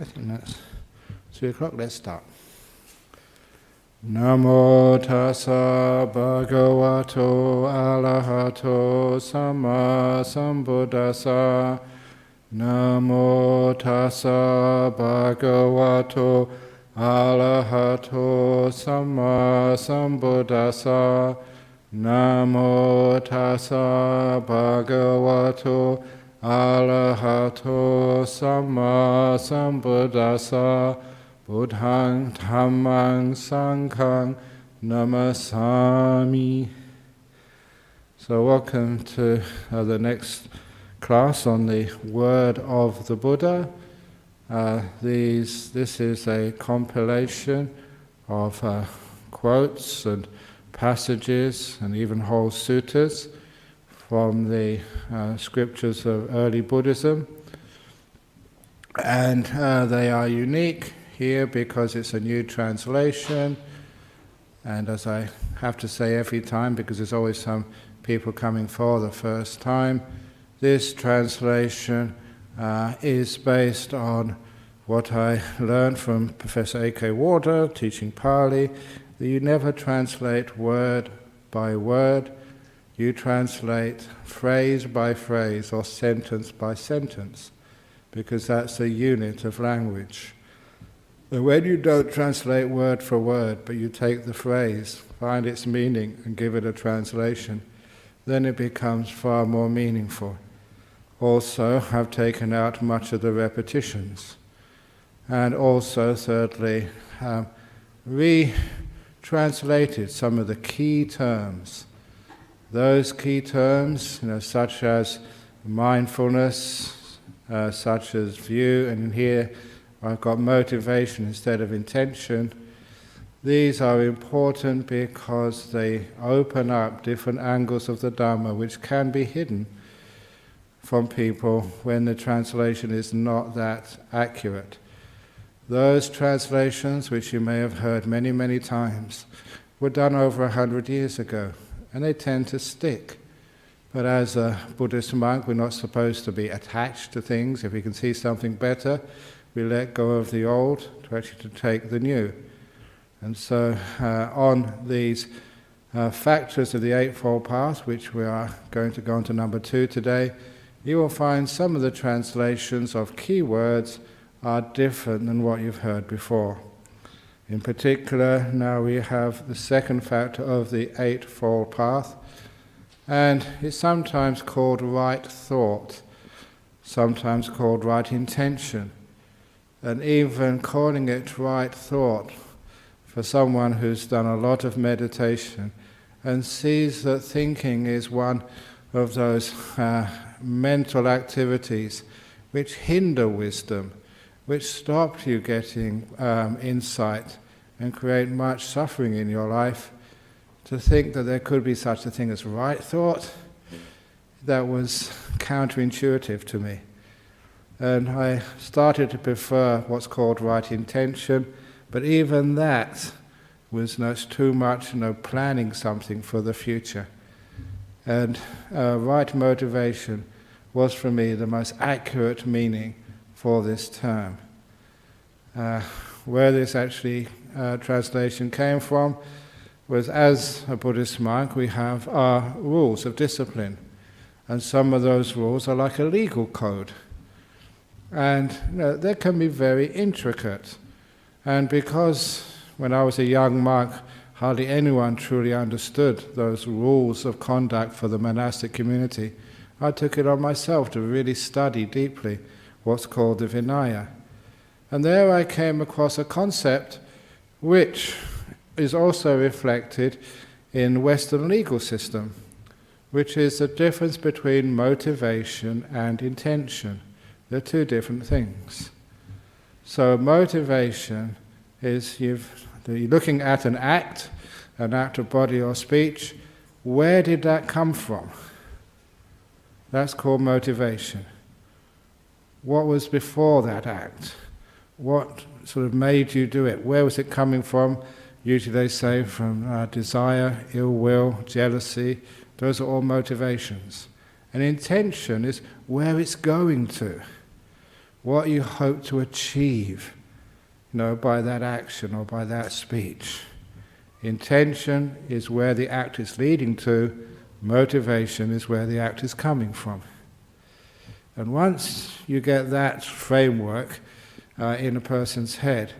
I think that's 3 o'clock. Let's start. Namo tassa bhagavato arahato samma sambuddhassa. Namo tassa bhagavato arahato samma sambuddhassa. Namo tassa bhagavato arahato samma sambuddhassa. Buddhang dhammang sanghang namasami. So welcome to the next class on the word of the Buddha. This is a compilation of quotes and passages and even whole suttas from the scriptures of early Buddhism. And they are unique here because it's a new translation, and as I have to say every time, because there's always some people coming for the first time, this translation is based on what I learned from Professor A.K. Warder, teaching Pali, that you never translate word by word, you translate phrase by phrase or sentence by sentence, because that's a unit of language. And when you don't translate word for word, but you take the phrase, find its meaning, and give it a translation, then it becomes far more meaningful. Also, I've taken out much of the repetitions. And also, thirdly, retranslated some of the key terms. Those key terms, such as mindfulness, such as view, and here I've got motivation instead of intention. These are important because they open up different angles of the Dhamma which can be hidden from people when the translation is not that accurate. Those translations, which you may have heard many, many times, were done over 100 years ago, and they tend to stick. But as a Buddhist monk, we're not supposed to be attached to things. If we can see something better, we let go of the old to actually take the new. And so on these factors of the Eightfold Path, which we are going to go on to number 2 today, you will find some of the translations of key words are different than what you've heard before. In particular, now we have the second factor of the Eightfold Path, and it's sometimes called right thought, sometimes called right intention, and even calling it right thought for someone who's done a lot of meditation and sees that thinking is one of those mental activities which hinder wisdom, which stop you getting insight and create much suffering in your life. To think that there could be such a thing as right thought, that was counterintuitive to me. And I started to prefer what's called right intention, but even that was too much, planning something for the future. And right motivation was for me the most accurate meaning for this term. Where this actually translation came from was, as a Buddhist monk, we have our rules of discipline. And some of those rules are like a legal code. And they can be very intricate. And because when I was a young monk, hardly anyone truly understood those rules of conduct for the monastic community, I took it on myself to really study deeply what's called the Vinaya. And there I came across a concept which is also reflected in Western legal system, which is the difference between motivation and intention. They're two different things. So motivation is you're looking at an act of body or speech. Where did that come from? That's called motivation. What was before that act? What sort of made you do it? Where was it coming from? Usually they say from desire, ill will, jealousy. Those are all motivations. And intention is where it's going to. what you hope to achieve, by that action or by that speech. Intention is where the act is leading to, motivation is where the act is coming from. And once you get that framework in a person's head,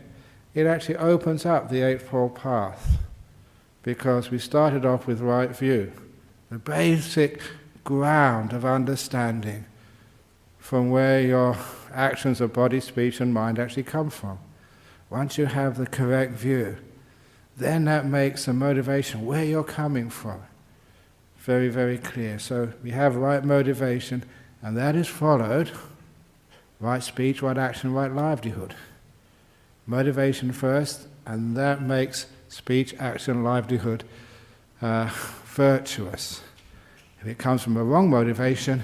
it actually opens up the Eightfold Path, because we started off with right view, the basic ground of understanding from where your actions of body, speech and mind actually come from. Once you have the correct view, then that makes the motivation, where you're coming from, very, very clear. So we have right motivation, and that is followed, right speech, right action, right livelihood. Motivation first, and that makes speech, action, livelihood virtuous. If it comes from a wrong motivation,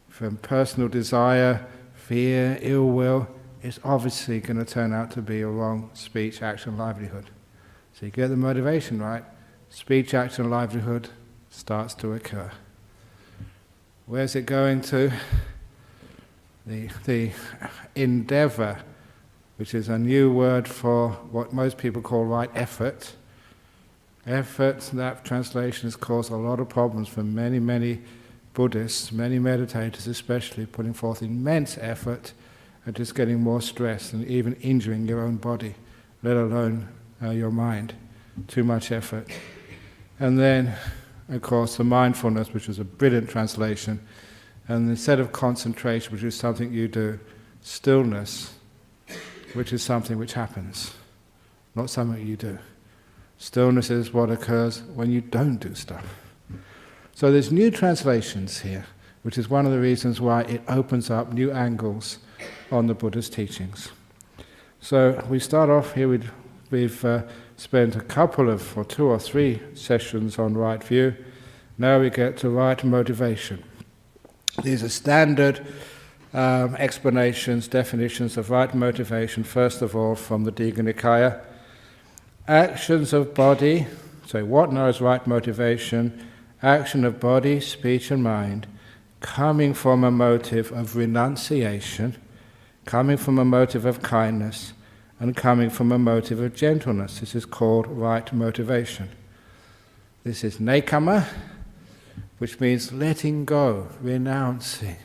from personal desire, fear, ill will, it's obviously going to turn out to be a wrong speech, action, livelihood. So you get the motivation right, speech, action, livelihood starts to occur. Where's it going to? The endeavor, which is a new word for what most people call right effort. Effort, that translation has caused a lot of problems for many, many Buddhists, many meditators especially, putting forth immense effort and just getting more stress and even injuring your own body, let alone your mind. Too much effort. And then, of course, the mindfulness, which is a brilliant translation, and instead of concentration, which is something you do, stillness, which is something which happens, not something you do. Stillness is what occurs when you don't do stuff. So there's new translations here, which is one of the reasons why it opens up new angles on the Buddha's teachings. So we start off here with, we've spent a couple of, or 2 or 3 sessions on right view. Now we get to right motivation. These are standard explanations, definitions of right motivation, first of all from the Digha Nikaya. Actions of body, so what now is right motivation? Action of body, speech and mind, coming from a motive of renunciation, coming from a motive of kindness, and coming from a motive of gentleness. This is called right motivation. This is nekama, which means letting go, renouncing,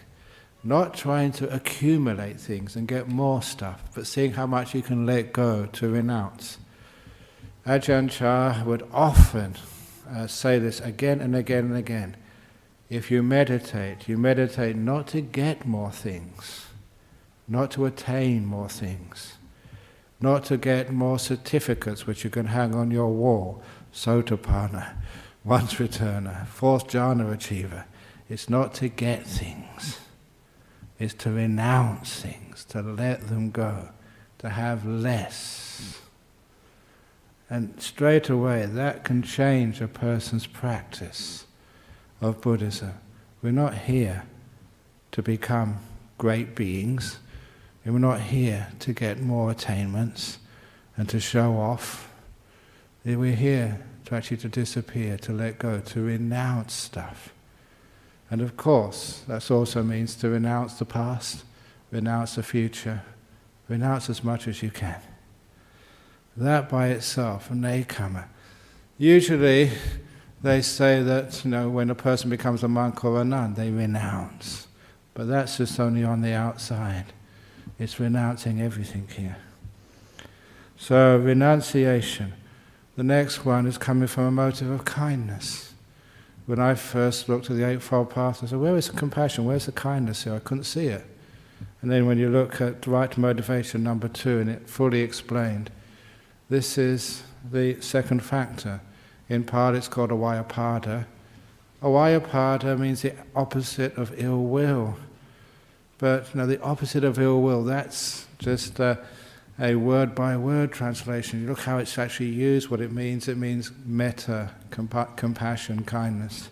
not trying to accumulate things and get more stuff, but seeing how much you can let go to renounce. Ajahn Chah would often say this again and again and again. If you meditate not to get more things, not to attain more things, not to get more certificates which you can hang on your wall, Sotapanna, once returner, 4th jhana achiever. It's not to get things, it's to renounce things, to let them go, to have less. And straight away that can change a person's practice of Buddhism. We're not here to become great beings, and we're not here to get more attainments and to show off. We're here to actually to disappear, to let go, to renounce stuff. And of course, that also means to renounce the past, renounce the future, renounce as much as you can. That by itself, nekama. Usually they say that when a person becomes a monk or a nun, they renounce. But that's just only on the outside. It's renouncing everything here. So renunciation. The next one is coming from a motive of kindness. When I first looked at the Eightfold Path, I said, where is the compassion? Where's the kindness here? I couldn't see it. And then when you look at right motivation number 2, and it fully explained, this is the second factor. In Pali it's called avyapada. Avyapada means the opposite of ill will. But the opposite of ill will, that's just a word-by-word translation. You look how it's actually used, what it means. It means metta, compassion, kindness.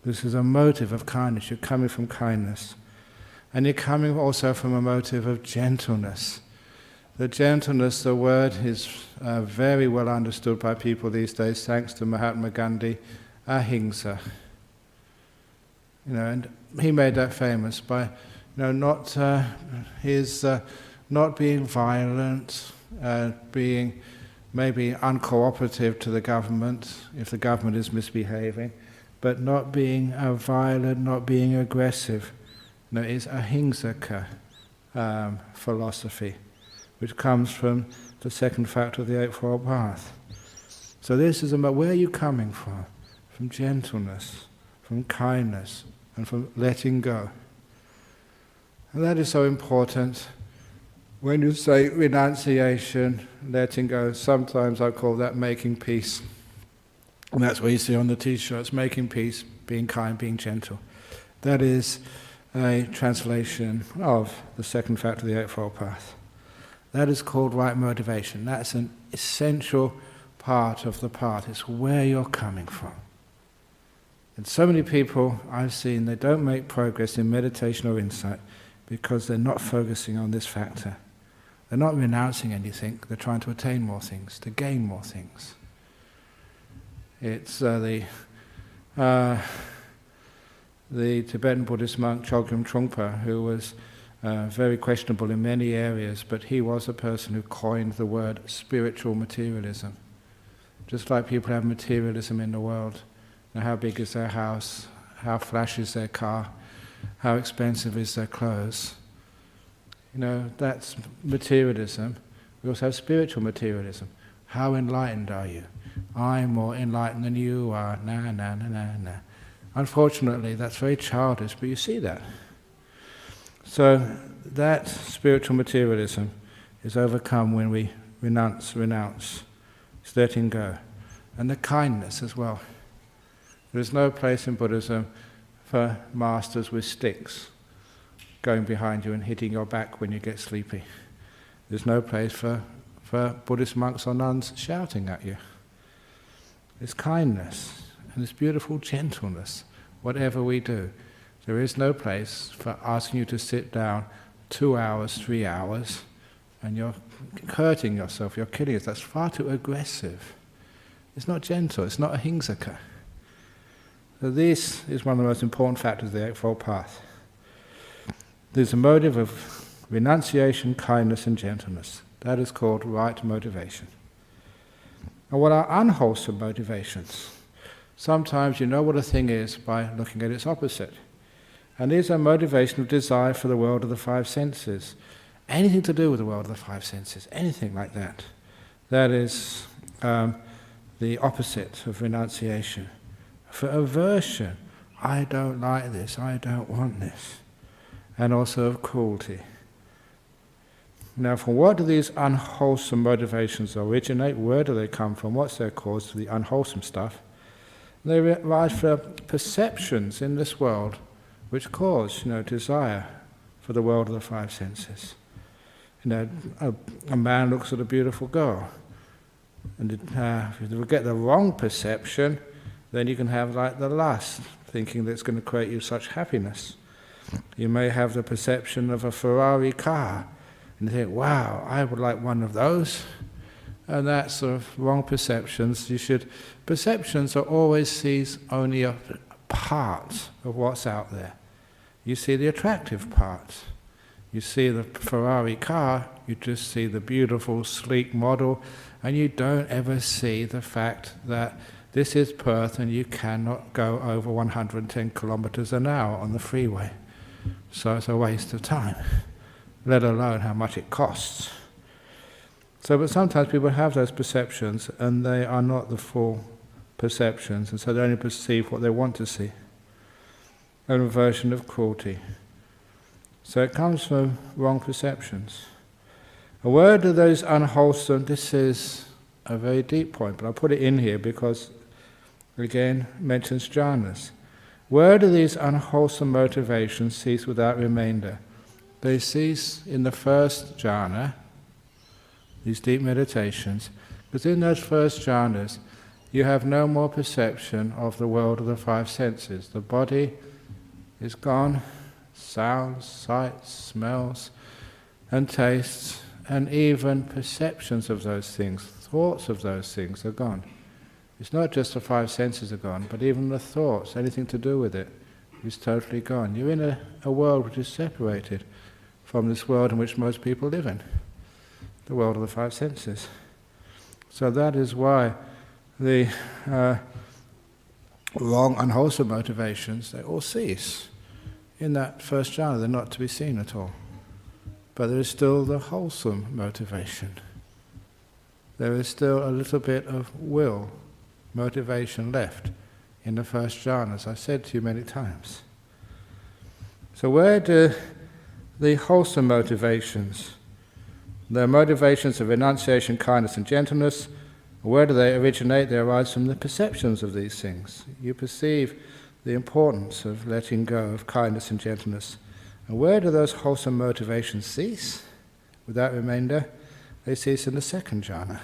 This is a motive of kindness. You're coming from kindness. And you're coming also from a motive of gentleness. The gentleness, the word is very well understood by people these days, thanks to Mahatma Gandhi, ahimsa. And he made that famous by not being violent, being maybe uncooperative to the government if the government is misbehaving, but not being violent, not being aggressive. Is ahimsaka philosophy, which comes from the second factor of the Eightfold Path. So this is about where are you coming from? From gentleness, from kindness, and from letting go. And that is so important. When you say renunciation, letting go, sometimes I call that making peace. And that's what you see on the t-shirts, making peace, being kind, being gentle. That is a translation of the second factor of the Eightfold Path. That is called right motivation. That's an essential part of the path. It's where you're coming from. And so many people I've seen, they don't make progress in meditation or insight because they're not focusing on this factor. They're not renouncing anything, they're trying to attain more things, to gain more things. It's the Tibetan Buddhist monk Chogyam Trungpa, who was very questionable in many areas, but he was a person who coined the word spiritual materialism. Just like people have materialism in the world. Now, how big is their house? How flashy is their car? How expensive is their clothes? That's materialism. We also have spiritual materialism. How enlightened are you? I'm more enlightened than you are. Nah, nah, nah, nah, nah. Unfortunately, that's very childish, but you see that. So that spiritual materialism is overcome when we renounce. It's letting go. And the kindness as well. There is no place in Buddhism for masters with sticks going behind you and hitting your back when you get sleepy. There's no place for Buddhist monks or nuns shouting at you. It's kindness and it's beautiful gentleness, whatever we do. There is no place for asking you to sit down 2 hours, 3 hours, and you're hurting yourself, you're killing yourself. That's far too aggressive. It's not gentle, it's not ahimsaka. So this is one of the most important factors of the Eightfold Path. There's a motive of renunciation, kindness and gentleness. That is called right motivation. And what are unwholesome motivations? Sometimes you know what a thing is by looking at its opposite. And these are motivation of desire for the world of the five senses. Anything to do with the world of the five senses, anything like that. That is the opposite of renunciation. For aversion, I don't like this, I don't want this. And also of cruelty. Now, from what do these unwholesome motivations originate? Where do they come from? What's their cause for the unwholesome stuff? They arise from perceptions in this world which cause, desire for the world of the five senses. A man looks at a beautiful girl, and if you get the wrong perception, then you can have like the lust, thinking that it's going to create you such happiness. You may have the perception of a Ferrari car, and you think, wow, I would like one of those. And that's sort of wrong perceptions. Perceptions are always sees only a part of what's out there. You see the attractive part. You see the Ferrari car, you just see the beautiful, sleek model, and you don't ever see the fact that this is Perth and you cannot go over 110 kilometers an hour on the freeway. So it's a waste of time, let alone how much it costs. But sometimes people have those perceptions and they are not the full perceptions, and so they only perceive what they want to see. An aversion of cruelty. So it comes from wrong perceptions. A word of those unwholesome, this is a very deep point, but I'll put it in here because, again, it mentions jhanas. Where do these unwholesome motivations cease without remainder? They cease in the first jhana, these deep meditations, because in those first jhanas you have no more perception of the world of the five senses. The body is gone, sounds, sights, smells, and tastes, and even perceptions of those things, thoughts of those things are gone. It's not just the five senses are gone, but even the thoughts, anything to do with it, is totally gone. You're in a world which is separated from this world in which most people live in, the world of the five senses. So that is why the wrong, unwholesome motivations, they all cease. In that first jhana, they're not to be seen at all. But there is still the wholesome motivation. There is still a little bit of will, motivation left in the first jhana, as I said to you many times. So where do the wholesome motivations, the motivations of renunciation, kindness and gentleness, where do they originate? They arise from the perceptions of these things. You perceive the importance of letting go of kindness and gentleness. And where do those wholesome motivations cease? Without remainder, they cease in the second jhana.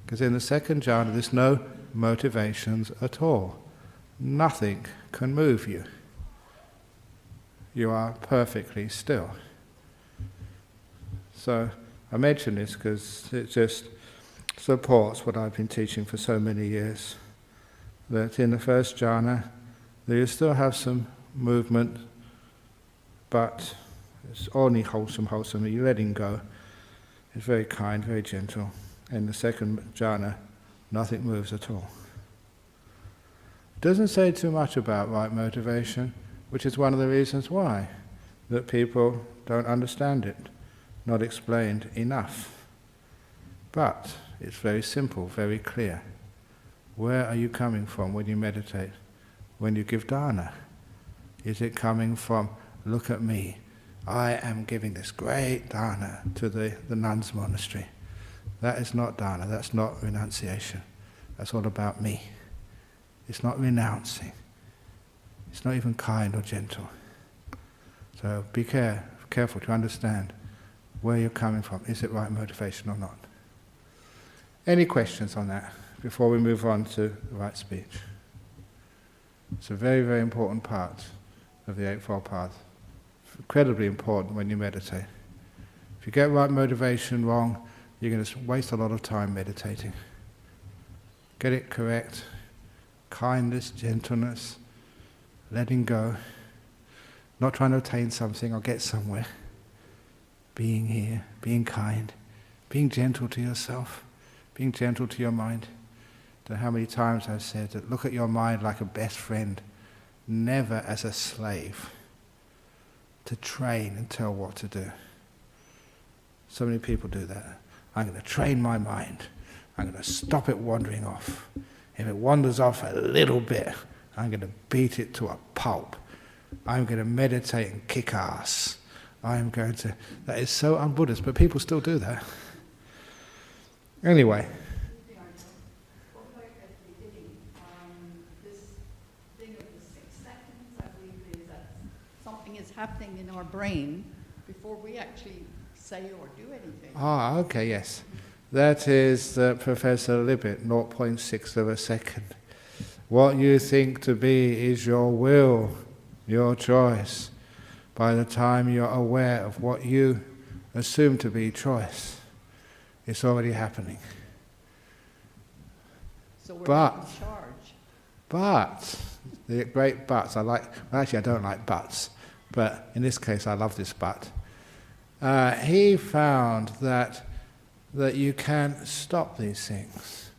Because in the second jhana there's no motivations at all. Nothing can move you. You are perfectly still. So I mention this because it just supports what I've been teaching for so many years. That in the first jhana, you still have some movement, but it's only wholesome. You're letting go. It's very kind, very gentle. In the second jhana, nothing moves at all. It doesn't say too much about right motivation, which is one of the reasons why that people don't understand it, not explained enough. But it's very simple, very clear. Where are you coming from when you meditate? When you give dana? Is it coming from, look at me, I am giving this great dana to the nuns' monastery? That is not dana, that's not renunciation. That's all about me. It's not renouncing. It's not even kind or gentle. So be careful to understand where you're coming from. Is it right motivation or not? Any questions on that before we move on to the right speech? It's a very, very important part of the Eightfold Path. Incredibly important when you meditate. If you get right motivation wrong, you're going to waste a lot of time meditating. Get it correct. Kindness, gentleness, letting go, not trying to attain something or get somewhere. Being here, being kind, being gentle to yourself, being gentle to your mind. I don't know how many times I've said that look at your mind like a best friend, never as a slave, to train and tell what to do. So many people do that. I'm going to train my mind. I'm going to stop it wandering off. If it wanders off a little bit, I'm going to beat it to a pulp. I'm going to meditate and kick ass. That is so un-Buddhist, but people still do that. Anyway. This thing of the 6 seconds, I believe, is that something is happening in our brain before we actually say or do anything. Ah, okay, yes. That is Professor Libet, 0.6 of a second. What you think to be is your will, your choice. By the time you're aware of what you assume to be choice, it's already happening. So we're not in charge. But, the great buts, actually I don't like buts, but in this case I love this but. He found that you can stop these things.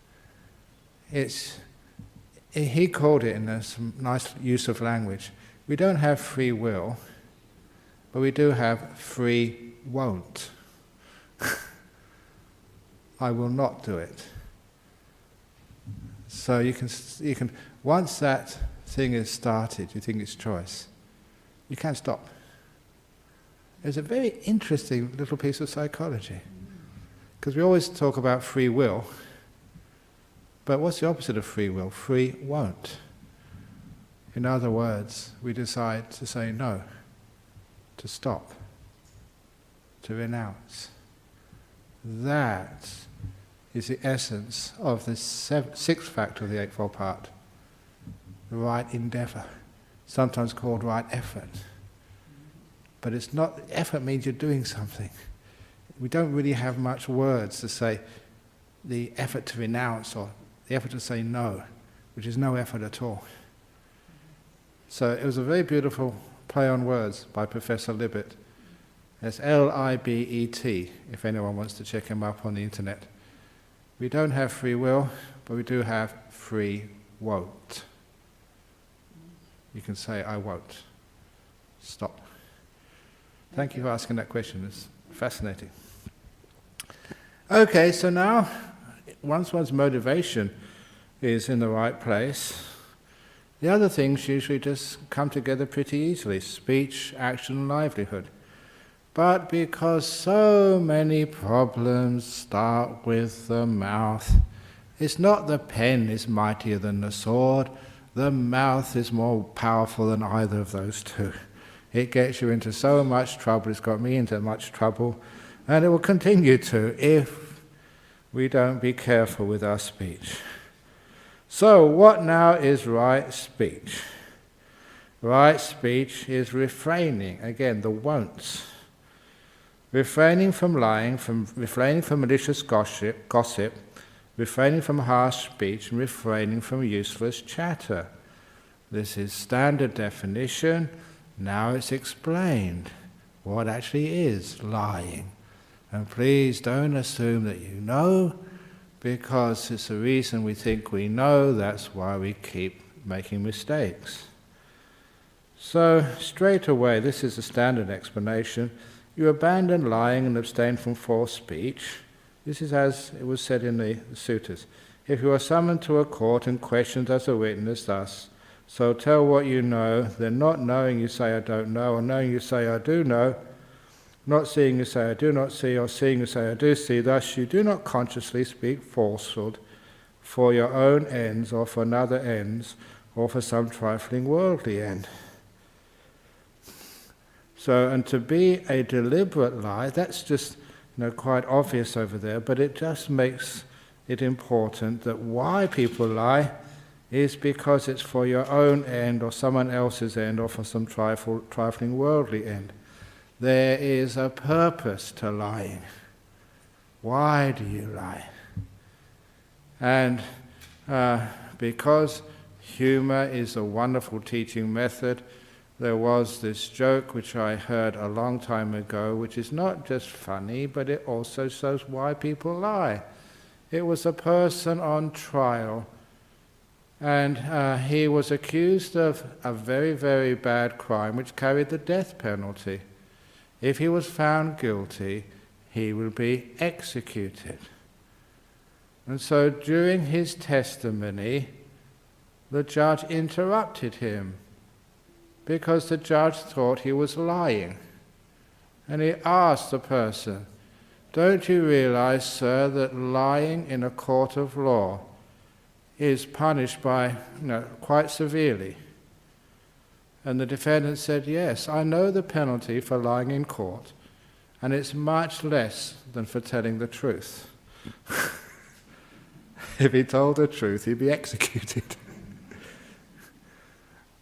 He called it, in some nice use of language, we don't have free will, but we do have free won't. I will not do it. So you can once that thing is started, you think it's choice, you can't stop. It's a very interesting little piece of psychology. Because we always talk about free will, but what's the opposite of free will? Free won't. In other words, we decide to say no, to stop, to renounce. That is the essence of the sixth factor of the Eightfold Path, the right endeavour, sometimes called right effort. But it's not, effort means you're doing something. We don't really have much words to say the effort to renounce or the effort to say no, which is no effort at all. So it was a very beautiful play on words by Professor Libet. It's Libet, if anyone wants to check him up on the internet. We don't have free will, but we do have free won't. You can say, I won't. Stop. Thank you for asking that question. It's fascinating. Okay, so now, once one's motivation is in the right place, the other things usually just come together pretty easily: speech, action, livelihood. But because so many problems start with the mouth, it's not the pen is mightier than the sword, the mouth is more powerful than either of those two. It gets you into so much trouble, it's got me into much trouble, and it will continue to if we don't be careful with our speech. So what now is right speech? Right speech is refraining, again, the won'ts. Refraining from lying, refraining from malicious gossip, refraining from harsh speech, and refraining from useless chatter. This is standard definition. Now it's explained what actually is lying. And please don't assume that you know, because it's the reason we think we know, that's why we keep making mistakes. So straight away, this is a standard explanation. You abandon lying and abstain from false speech. This is as it was said in the suttas. If you are summoned to a court and questioned as a witness thus, so tell what you know, then not knowing you say I don't know, or knowing you say I do know, not seeing you say I do not see, or seeing you say I do see, thus you do not consciously speak falsehood for your own ends or for another ends or for some trifling worldly end. So, and to be a deliberate lie, that's just quite obvious over there, but it just makes it important that why people lie is because it's for your own end or someone else's end or for some trifling worldly end. There is a purpose to lying. Why do you lie? And because humor is a wonderful teaching method, there was this joke which I heard a long time ago, which is not just funny, but it also shows why people lie. It was a person on trial, and he was accused of a very, very bad crime which carried the death penalty. If he was found guilty, he would be executed. And so during his testimony, the judge interrupted him because the judge thought he was lying. And he asked the person, "Don't you realize, sir, that lying in a court of law is punished by, quite severely?" And the defendant said, "Yes, I know the penalty for lying in court, and it's much less than for telling the truth." If he told the truth, he'd be executed.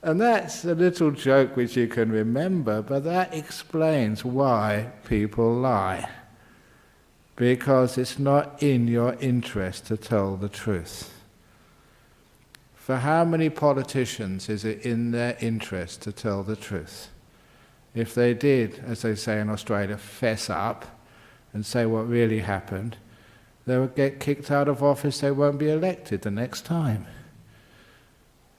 And that's a little joke which you can remember, but that explains why people lie. Because it's not in your interest to tell the truth. For how many politicians is it in their interest to tell the truth? If they did, as they say in Australia, fess up and say what really happened, they would get kicked out of office, they won't be elected the next time.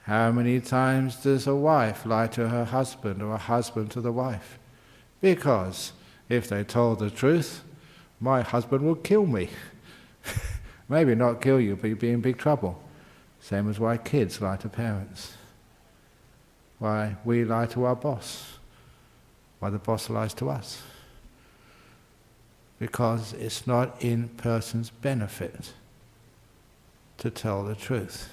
How many times does a wife lie to her husband or a husband to the wife? Because if they told the truth, my husband would kill me. Maybe not kill you, but you'd be in big trouble. Same as why kids lie to parents. Why we lie to our boss. Why the boss lies to us. Because it's not in person's benefit to tell the truth.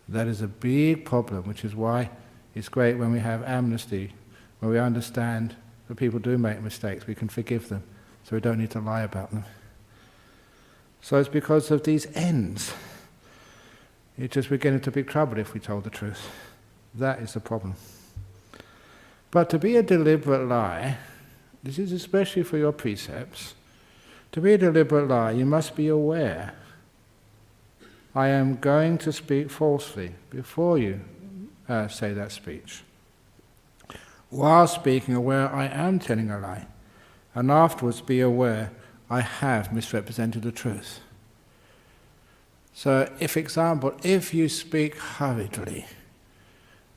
That is a big problem, which is why it's great when we have amnesty, when we understand that people do make mistakes, we can forgive them, so we don't need to lie about them. So it's because of these ends. It's just we get into big trouble if we told the truth. That is the problem. But to be a deliberate lie, this is especially for your precepts, to be a deliberate lie, you must be aware. I am going to speak falsely before you say that speech. While speaking, aware I am telling a lie, and afterwards be aware I have misrepresented the truth. So, if you speak hurriedly,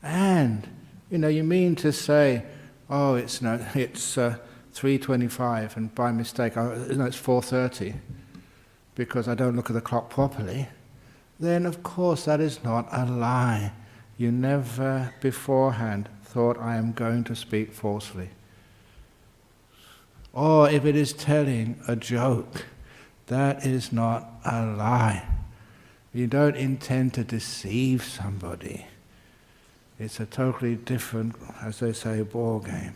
and you mean to say, oh, it's 3:25, and by mistake, it's 4:30, because I don't look at the clock properly, then of course that is not a lie. You never beforehand thought I am going to speak falsely. Or if it is telling a joke, that is not a lie. You don't intend to deceive somebody. It's a totally different, as they say, ball game.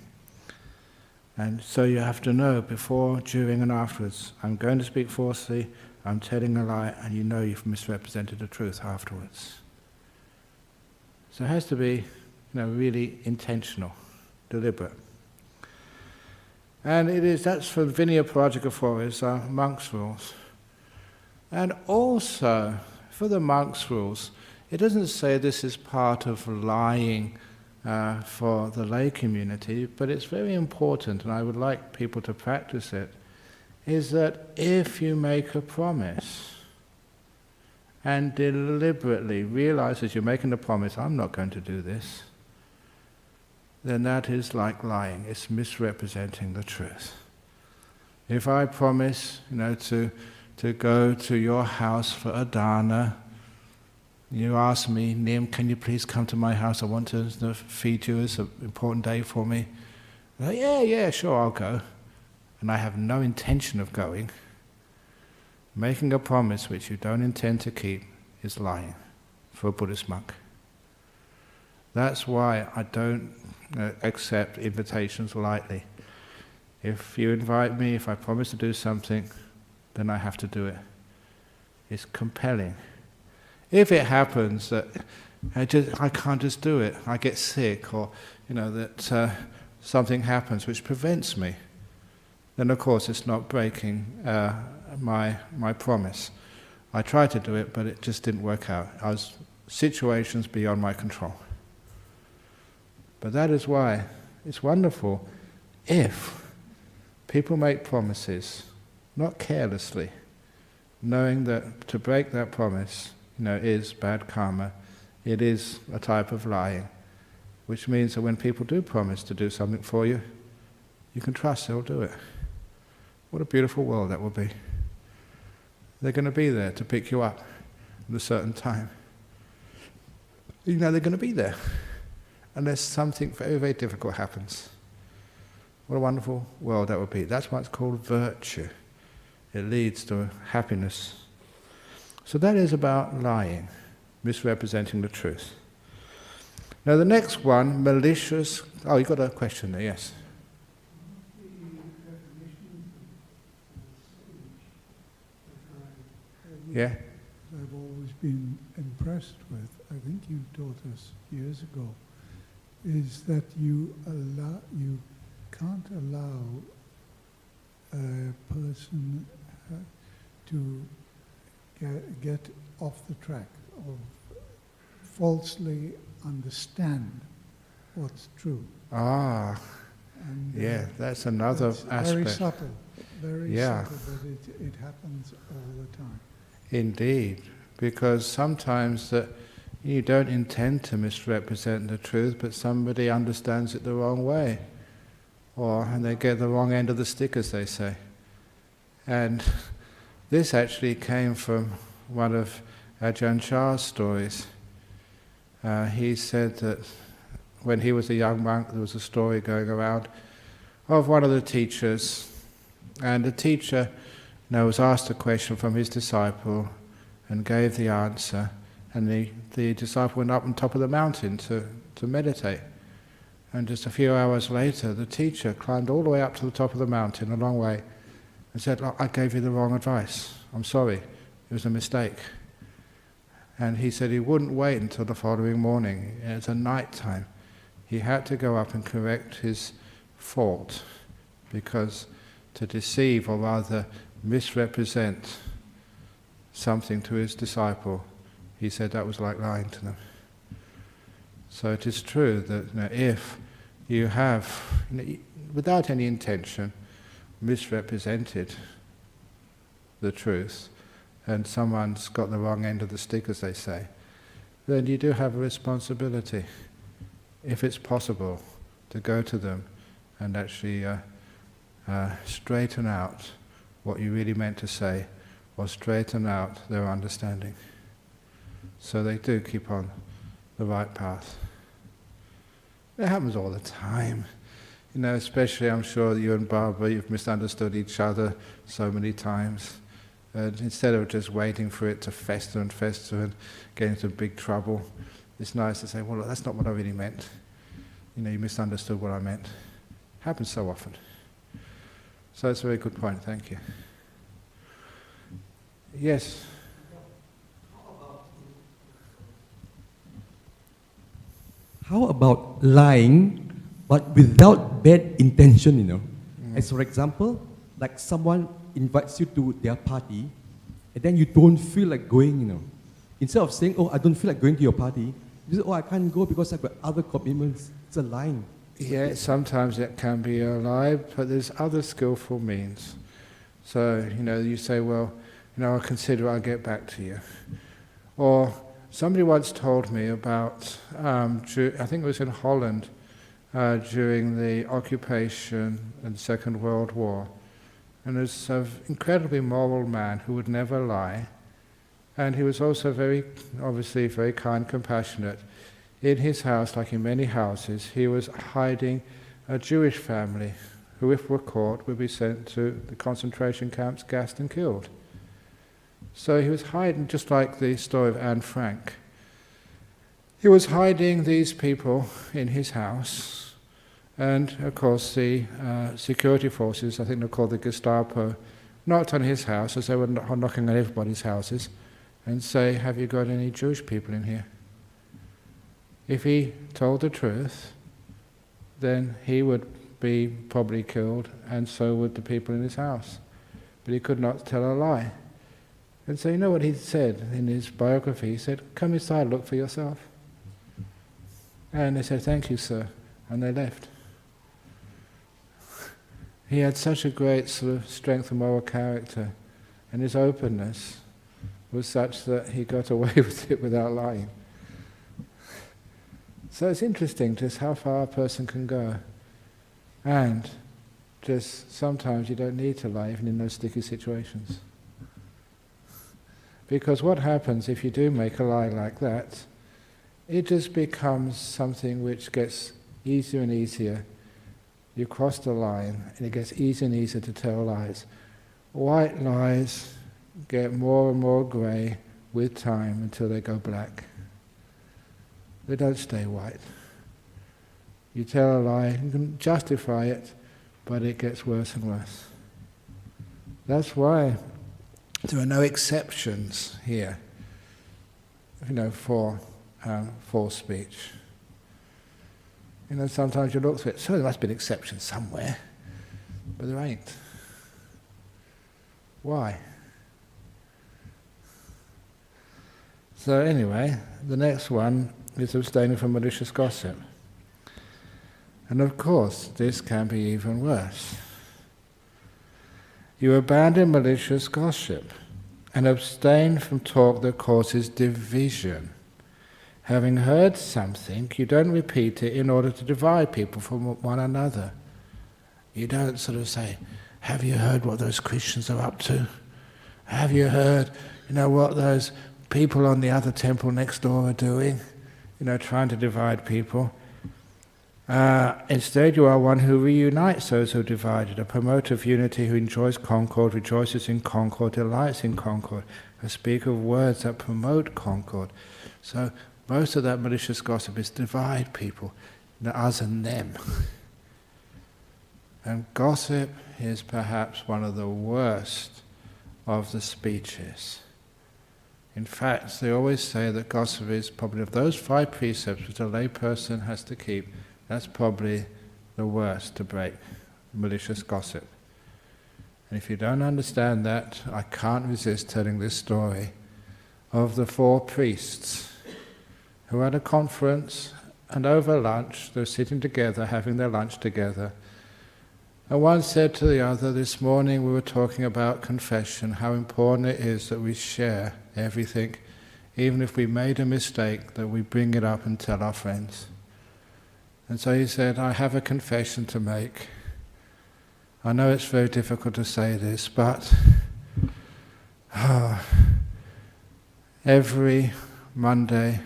And so you have to know before, during and afterwards, I'm going to speak falsely, I'm telling a lie, and you've misrepresented the truth afterwards. So it has to be really intentional, deliberate. And that's from Vinaya Parajika Forest, monks' rules. And also, for the monks' rules, it doesn't say this is part of lying for the lay community, but it's very important, and I would like people to practice it, is that if you make a promise and deliberately realize as you're making a promise, I'm not going to do this, then that is like lying. It's misrepresenting the truth. If I promise, to go to your house for a dana, you ask me, Nim, can you please come to my house? I want to feed you. It's an important day for me. Like, yeah, sure, I'll go. And I have no intention of going. Making a promise which you don't intend to keep is lying for a Buddhist monk. That's why I don't accept invitations lightly. If you invite me, if I promise to do something, then I have to do it. It's compelling. If it happens that I can't just do it, I get sick, or that something happens which prevents me, then of course it's not breaking my promise. I tried to do it, but it just didn't work out. I was situations beyond my control. But that is why it's wonderful if people make promises, not carelessly, knowing that to break that promise, is bad karma. It is a type of lying, which means that when people do promise to do something for you, you can trust they'll do it. What a beautiful world that will be. They're going to be there to pick you up at a certain time. They're going to be there unless something very, very difficult happens. What a wonderful world that would be. That's why it's called virtue. It leads to happiness. So that is about lying, misrepresenting the truth. Now the next one, malicious... Oh, you got a question there, yes. Yeah? I've always been impressed with, I think you taught us years ago, is that you can't allow a person to get off the track or falsely understand what's true. Ah, and, yeah, that's another aspect. Very subtle, but it happens all the time. Indeed, because sometimes that you don't intend to misrepresent the truth, but somebody understands it the wrong way, and they get the wrong end of the stick, as they say. And this actually came from one of Ajahn Chah's stories. He said that when he was a young monk, there was a story going around of one of the teachers, and the teacher was asked a question from his disciple and gave the answer, and the disciple went up on top of the mountain to meditate. And just a few hours later, the teacher climbed all the way up to the top of the mountain, a long way, and said, I gave you the wrong advice. I'm sorry, it was a mistake. And he said he wouldn't wait until the following morning. It was a night time. He had to go up and correct his fault, because to deceive, or rather misrepresent something to his disciple, he said that was like lying to them. So it is true that if you have, without any intention, misrepresented the truth, and someone's got the wrong end of the stick, as they say, then you do have a responsibility, if it's possible, to go to them and actually straighten out what you really meant to say, or straighten out their understanding, so they do keep on the right path. It happens all the time. Especially I'm sure that you and Barbara, you've misunderstood each other so many times. And instead of just waiting for it to fester and get into big trouble, it's nice to say, well, look, that's not what I really meant. You misunderstood what I meant. Happens so often. So it's a very good point, thank you. Yes? How about lying, but without bad intention, As for example, like someone invites you to their party, and then you don't feel like going, Instead of saying, oh, I don't feel like going to your party, you say, oh, I can't go because I've got other commitments. It's a lying. Yeah, sometimes it can be a lie, but there's other skillful means. So, you say, well, I'll consider it, I'll get back to you. Or somebody once told me about, I think it was in Holland, during the occupation and Second World War. And there's an incredibly moral man who would never lie. And he was also obviously very kind, compassionate. In his house, like in many houses, he was hiding a Jewish family who, if were caught, would be sent to the concentration camps, gassed and killed. So he was hiding, just like the story of Anne Frank. He was hiding these people in his house, and of course the security forces, I think they're called the Gestapo, knocked on his house, as they were knocking on everybody's houses, and say, have you got any Jewish people in here? If he told the truth, then he would be probably killed, and so would the people in his house. But he could not tell a lie. And so you know what he said in his biography? He said, come inside, look for yourself. And they said, thank you, sir. And they left. He had such a great sort of strength of moral character, and his openness was such that he got away with it without lying. So it's interesting just how far a person can go. And just sometimes you don't need to lie, even in those sticky situations. Because what happens if you do make a lie like that, it just becomes something which gets easier and easier. You cross the line, and it gets easier and easier to tell lies. White lies get more and more grey with time until they go black. They don't stay white. You tell a lie, you can justify it, but it gets worse and worse. That's why there are no exceptions here, for false speech. Sometimes you look through it, so there must be an exception somewhere, but there ain't. Why? So anyway, the next one is abstaining from malicious gossip. And of course, this can be even worse. You abandon malicious gossip and abstain from talk that causes division. Having heard something, you don't repeat it in order to divide people from one another. You don't sort of say, have you heard what those Christians are up to? Have you heard, what those people on the other temple next door are doing? Trying to divide people. Instead, you are one who reunites those who are divided, a promoter of unity who enjoys concord, rejoices in concord, delights in concord, a speaker of words that promote concord. So most of that malicious gossip is divide people, us and them. And gossip is perhaps one of the worst of the speeches. In fact, they always say that gossip is probably, of those 5 precepts which a lay person has to keep, that's probably the worst to break, malicious gossip. And if you don't understand that, I can't resist telling this story of the 4 priests who had a conference And over lunch, they were sitting together, having their lunch together. And one said to the other, this morning we were talking about confession, how important it is that we share everything, even if we made a mistake, that we bring it up and tell our friends. And so he said, I have a confession to make. I know it's very difficult to say this, but every Monday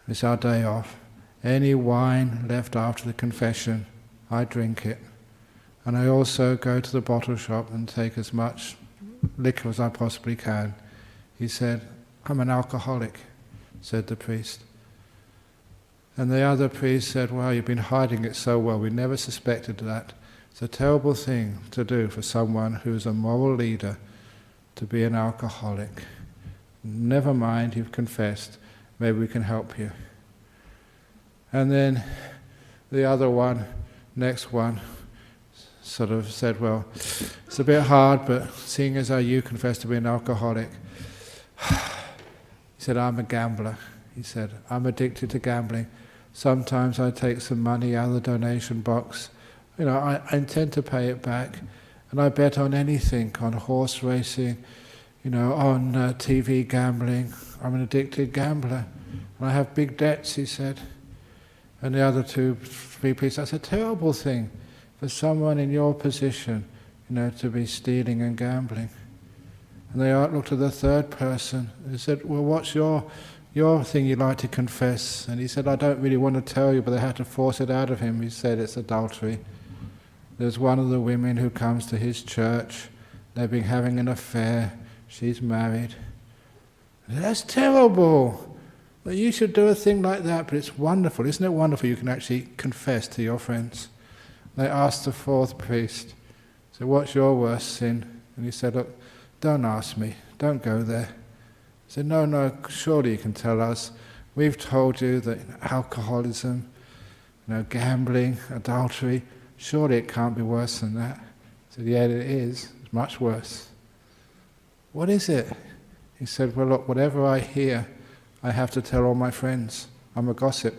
is our day off. Any wine left after the confession, I drink it. And I also go to the bottle shop and take as much liquor as I possibly can. He said, I'm an alcoholic, said the priest. And the other priest said, well, you've been hiding it so well, we never suspected that. It's a terrible thing to do for someone who's a moral leader, to be an alcoholic. Never mind, you've confessed, maybe we can help you. And then the other one, next one, sort of said, well, it's a bit hard, but seeing as how you confess to be an alcoholic, he said, I'm a gambler. He said, I'm addicted to gambling. Sometimes I take some money out of the donation box. You know, I intend to pay it back. And I bet on anything, on horse racing, you know, on TV gambling. I'm an addicted gambler. And I have big debts, he said. And the other three priests, that's a terrible thing for someone in your position, you know, to be stealing and gambling. And they looked at the third person and said, well, what's your thing you like to confess? And he said, I don't really want to tell you, but they had to force it out of him. He said, it's adultery. There's one of the women who comes to his church. They've been having an affair. She's married. That's terrible. Well, you should do a thing like that, but it's wonderful. Isn't it wonderful you can actually confess to your friends? They asked the fourth priest, so what's your worst sin? And he said, look, don't ask me. Don't go there. He said, no, surely you can tell us. We've told you that alcoholism, you know, gambling, adultery, surely it can't be worse than that. He said, yeah, it is. It's much worse. What is it? He said, well, look, whatever I hear, I have to tell all my friends. I'm a gossip.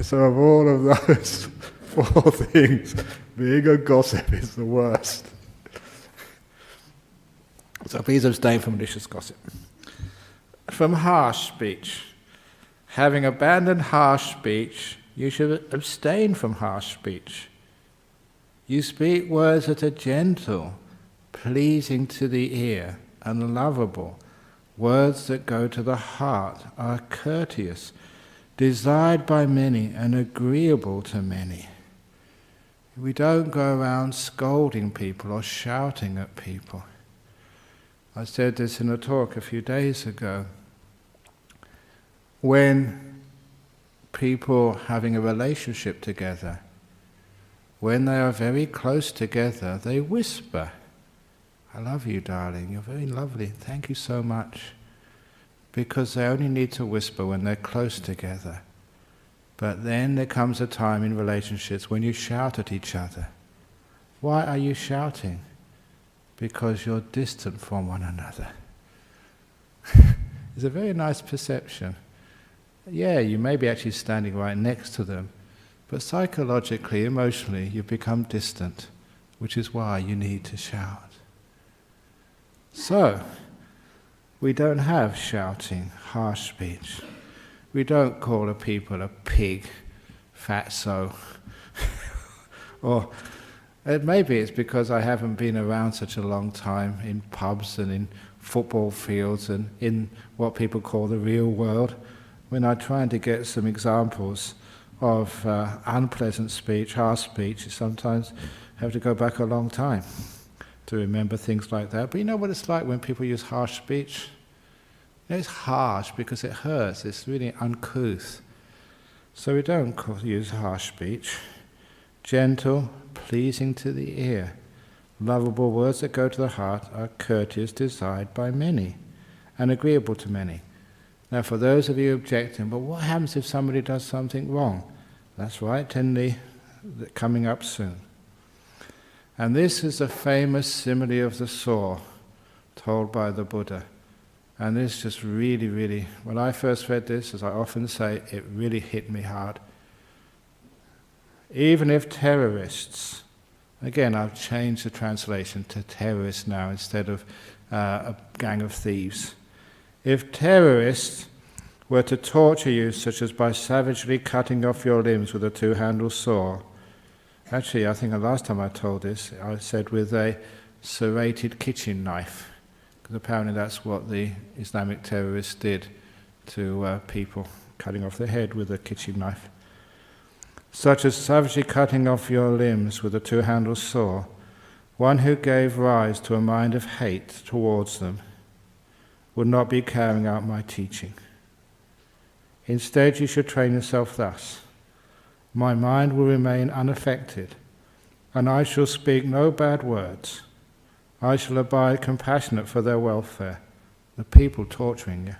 So of all of those four things, being a gossip is the worst. So please abstain from malicious gossip. From harsh speech. Having abandoned harsh speech, you should abstain from harsh speech. You speak words that are gentle, pleasing to the ear, and lovable. Words that go to the heart, are courteous, desired by many, and agreeable to many. We don't go around scolding people or shouting at people. I said this in a talk a few days ago. When people having a relationship together, when they are very close together, they whisper, I love you, darling, you're very lovely, thank you so much. Because they only need to whisper when they're close together. But then there comes a time in relationships when you shout at each other. Why are you shouting? Because you're distant from one another. It's a very nice perception. Yeah, you may be actually standing right next to them, but psychologically, emotionally, you've become distant, which is why you need to shout. So, we don't have shouting, harsh speech. We don't call a people a pig, fatso. Or maybe it's because I haven't been around such a long time in pubs and in football fields and in what people call the real world. When I'm trying to get some examples of unpleasant speech, harsh speech, sometimes have to go back a long time to remember things like that. But you know what it's like when people use harsh speech? You know, it's harsh because it hurts, it's really uncouth. So we don't use harsh speech. Gentle, pleasing to the ear. Lovable words that go to the heart are courteous, desired by many, and agreeable to many. Now for those of you objecting, but what happens if somebody does something wrong? That's right, coming up soon. And this is a famous simile of the saw told by the Buddha. And this just really, when I first read this, as I often say, it really hit me hard. Even if terrorists, again I've changed the translation to terrorists now instead of a gang of thieves. If terrorists were to torture you, such as by savagely cutting off your limbs with a two-handled saw, actually I think the last time I told this, I said with a serrated kitchen knife, because apparently that's what the Islamic terrorists did to people, cutting off their head with a kitchen knife. Such as savagely cutting off your limbs with a two-handled saw, one who gave rise to a mind of hate towards them would not be carrying out my teaching. Instead, you should train yourself thus. My mind will remain unaffected, and I shall speak no bad words. I shall abide compassionate for their welfare, the people torturing you,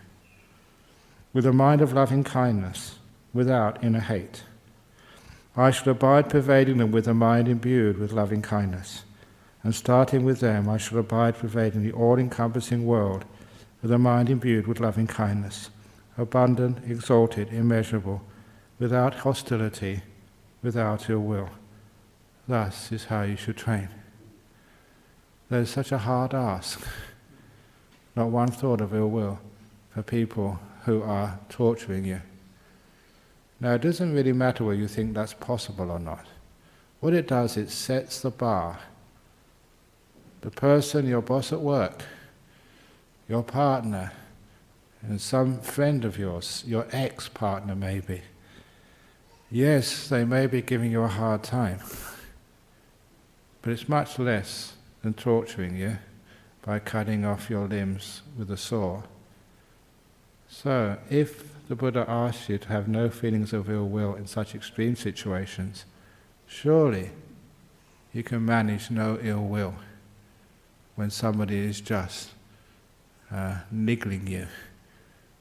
with a mind of loving kindness, without inner hate. I shall abide pervading them with a mind imbued with loving kindness, and starting with them I shall abide pervading the all-encompassing world with a mind imbued with loving kindness, abundant, exalted, immeasurable, without hostility, without ill will. Thus is how you should train. That is such a hard ask. Not one thought of ill will for people who are torturing you. Now, it doesn't really matter whether you think that's possible or not. What it does, it sets the bar. The person, your boss at work, your partner, and some friend of yours, your ex-partner maybe. Yes, they may be giving you a hard time, but it's much less than torturing you by cutting off your limbs with a saw. So, if the Buddha asks you to have no feelings of ill will in such extreme situations, surely you can manage no ill will when somebody is just niggling you,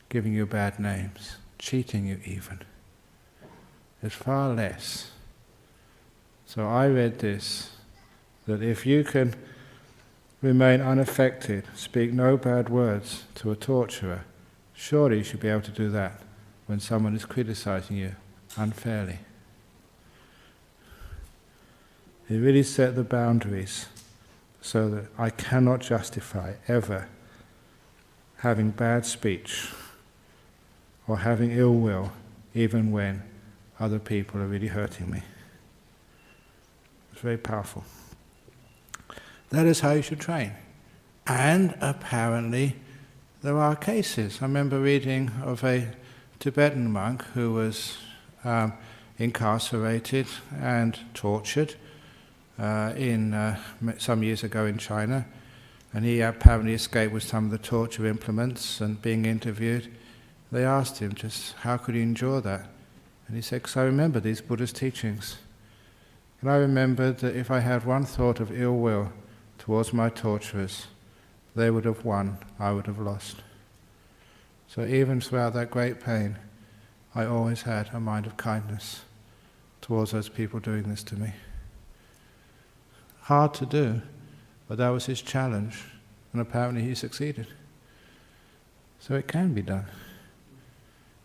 giving you bad names, cheating you even. It's far less. So I read this, that if you can remain unaffected, speak no bad words to a torturer, surely you should be able to do that when someone is criticizing you unfairly. He really set the boundaries so that I cannot justify ever having bad speech or having ill will even when other people are really hurting me. It's very powerful. That is how you should train. And apparently there are cases. I remember reading of a Tibetan monk who was incarcerated and tortured some years ago in China, and he apparently escaped with some of the torture implements. And being interviewed, they asked him just how could he endure that, and he said, because I remember these Buddhist teachings, and I remembered that if I had one thought of ill will towards my torturers, they would have won, I would have lost. So even throughout that great pain, I always had a mind of kindness towards those people doing this to me. Hard to do, but that was his challenge, and apparently he succeeded. So it can be done.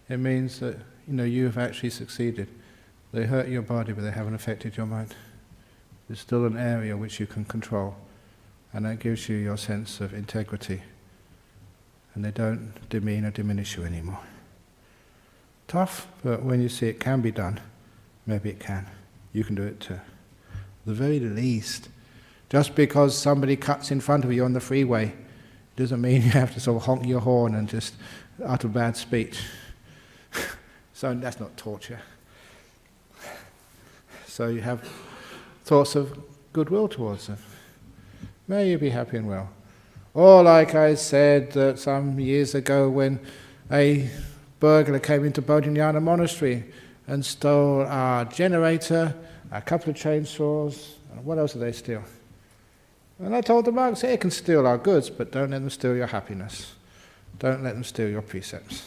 It means that, you have actually succeeded. They hurt your body, but they haven't affected your mind. There's still an area which you can control, and that gives you your sense of integrity. And they don't demean or diminish you anymore. Tough, but when you see it can be done, maybe it can. You can do it too. At the very least, just because somebody cuts in front of you on the freeway doesn't mean you have to sort of honk your horn and just utter bad speech. So that's not torture. So you have thoughts of goodwill towards them. May you be happy and well. Or like I said some years ago when a burglar came into Bodhinyana Monastery and stole our generator, a couple of chainsaws, and what else did they steal? And I told the monks, they can steal our goods, but don't let them steal your happiness. Don't let them steal your precepts.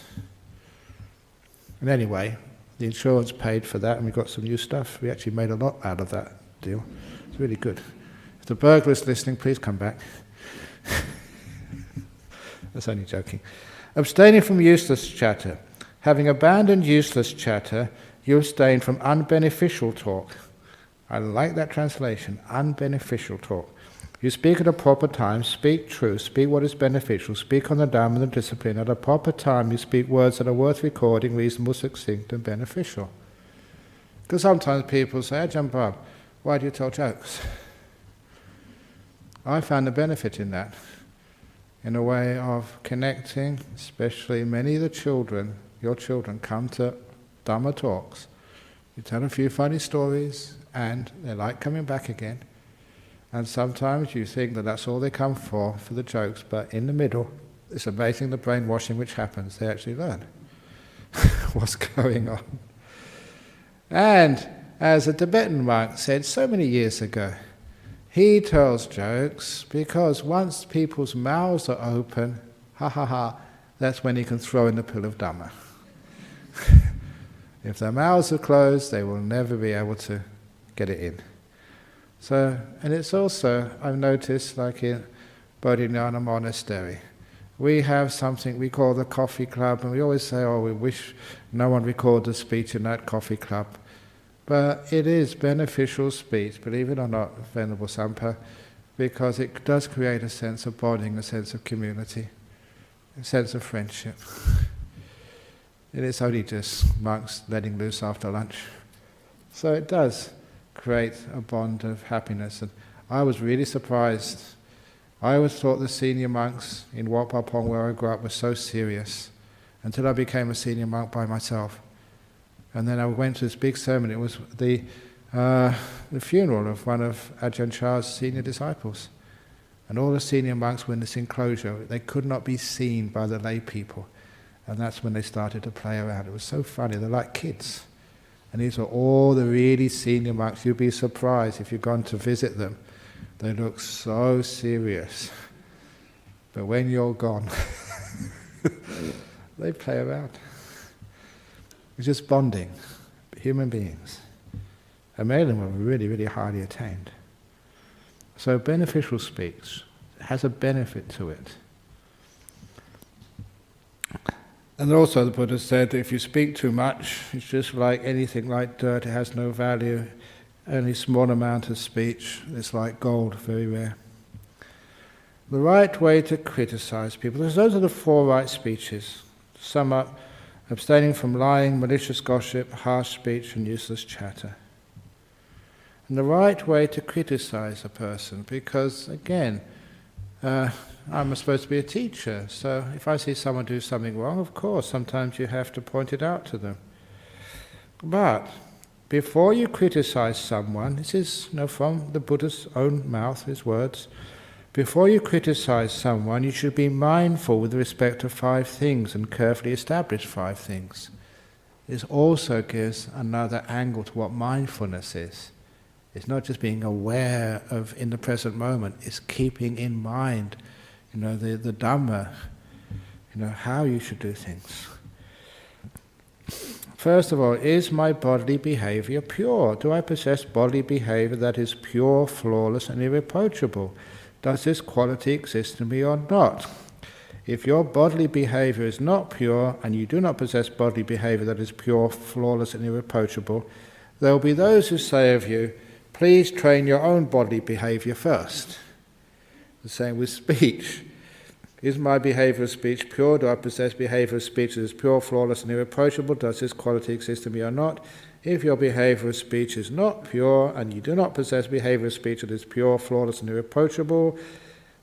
And anyway, the insurance paid for that and we got some new stuff. We actually made a lot out of that deal. It's really good. the burglars listening, please come back. That's only joking. Abstaining from useless chatter. Having abandoned useless chatter, you abstain from unbeneficial talk. I like that translation, unbeneficial talk. You speak at a proper time, speak truth, speak what is beneficial, speak on the Dhamma and the discipline. At a proper time you speak words that are worth recording, reasonable, succinct and beneficial. Because sometimes people say, Ajahn Brahm, why do you tell jokes? I found the benefit in that, in a way of connecting, especially many of the children, your children come to Dhamma talks. You tell a few funny stories and they like coming back again. And sometimes you think that that's all they come for the jokes, but in the middle, it's amazing the brainwashing which happens. They actually learn what's going on. And as a Tibetan monk said so many years ago, he tells jokes because once people's mouths are open, that's when he can throw in the pill of Dhamma. If their mouths are closed, they will never be able to get it in. So, and it's also, I've noticed, like in Bodhinyana Monastery, we have something we call the coffee club, and we always say, oh, we wish no one recorded a speech in that coffee club. But it is beneficial speech, believe it or not, Venerable Sampa, because it does create a sense of bonding, a sense of community, a sense of friendship. It is only just monks letting loose after lunch. So it does create a bond of happiness. And I was really surprised. I always thought the senior monks in Wat Pah Pong, where I grew up, were so serious, until I became a senior monk by myself. And then I went to this big ceremony. It was the funeral of one of Ajahn Chah's senior disciples. And all the senior monks were in this enclosure. They could not be seen by the lay people. And that's when they started to play around. It was so funny. They're like kids. And these were all the really senior monks. You'd be surprised if you've gone to visit them. They look so serious. But when you're gone, they play around. It's just bonding, human beings. And many of them were really, really highly attained. So beneficial speech has a benefit to it. And also the Buddha said that if you speak too much, it's just like anything like dirt, it has no value. Only small amount of speech, it's like gold, very rare. The right way to criticize people, those are the 4 right speeches. To sum up, abstaining from lying, malicious gossip, harsh speech and useless chatter. And the right way to criticize a person, because again, I'm supposed to be a teacher, so if I see someone do something wrong, of course, sometimes you have to point it out to them. But before you criticize someone, this is from the Buddha's own mouth, his words, before you criticize someone, you should be mindful with respect to 5 things and carefully establish 5 things. This also gives another angle to what mindfulness is. It's not just being aware of in the present moment, it's keeping in mind the Dhamma, how you should do things. First of all, is my bodily behavior pure? Do I possess bodily behavior that is pure, flawless and irreproachable? Does this quality exist in me or not? If your bodily behavior is not pure and you do not possess bodily behavior that is pure, flawless and irreproachable, there will be those who say of you, please train your own bodily behavior first. The same with speech. Is my behavior of speech pure? Do I possess behavior of speech that is pure, flawless and irreproachable? Does this quality exist in me or not? If your behavior of speech is not pure and you do not possess behavior of speech that is pure, flawless and irreproachable,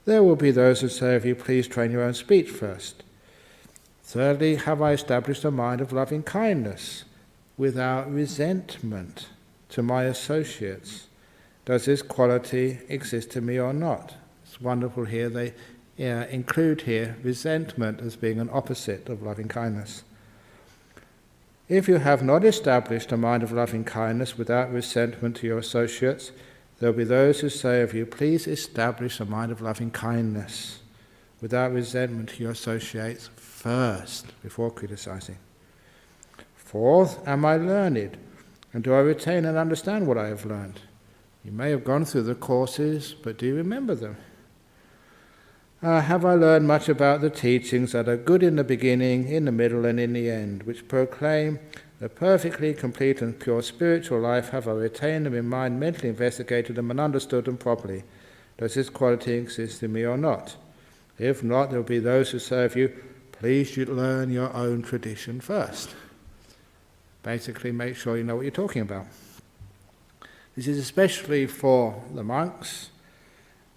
there will be those who say of you, please train your own speech first. Thirdly, have I established a mind of loving kindness without resentment to my associates? Does this quality exist in me or not? It's wonderful here. They include here resentment as being an opposite of loving kindness. If you have not established a mind of loving kindness without resentment to your associates, there will be those who say of you, please establish a mind of loving kindness without resentment to your associates first, before criticizing. Fourth, am I learned? And do I retain and understand what I have learned? You may have gone through the courses, but do you remember them? Have I learned much about the teachings that are good in the beginning, in the middle, and in the end, which proclaim the perfectly complete and pure spiritual life? Have I retained them in mind, mentally investigated them, and understood them properly? Does this quality exist in me or not? If not, there will be those who say of you, please you learn your own tradition first. Basically, make sure you know what you're talking about. This is especially for the monks.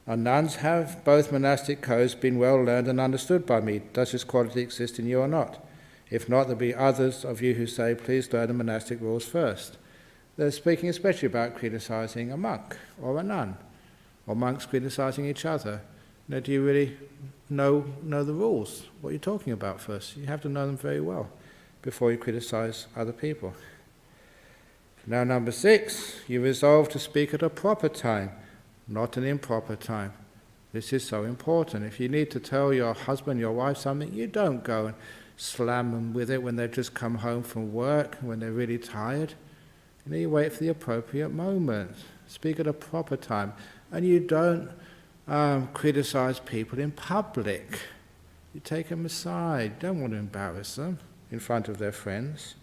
And nuns. Have both monastic codes been well learned and understood by me? Does this quality exist in you or not? If not, there will be others of you who say, please learn the monastic rules first. They're speaking especially about criticizing a monk or a nun, or monks criticizing each other. Now, do you really know the rules, what you're talking about first? You have to know them very well before you criticize other people. Now, number 6, you resolve to speak at a proper time, not an improper time. This is so important. If you need to tell your husband, your wife something, you don't go and slam them with it when they've just come home from work, when they're really tired. You wait for the appropriate moment. Speak at a proper time. And you don't criticize people in public. You take them aside. You don't want to embarrass them in front of their friends.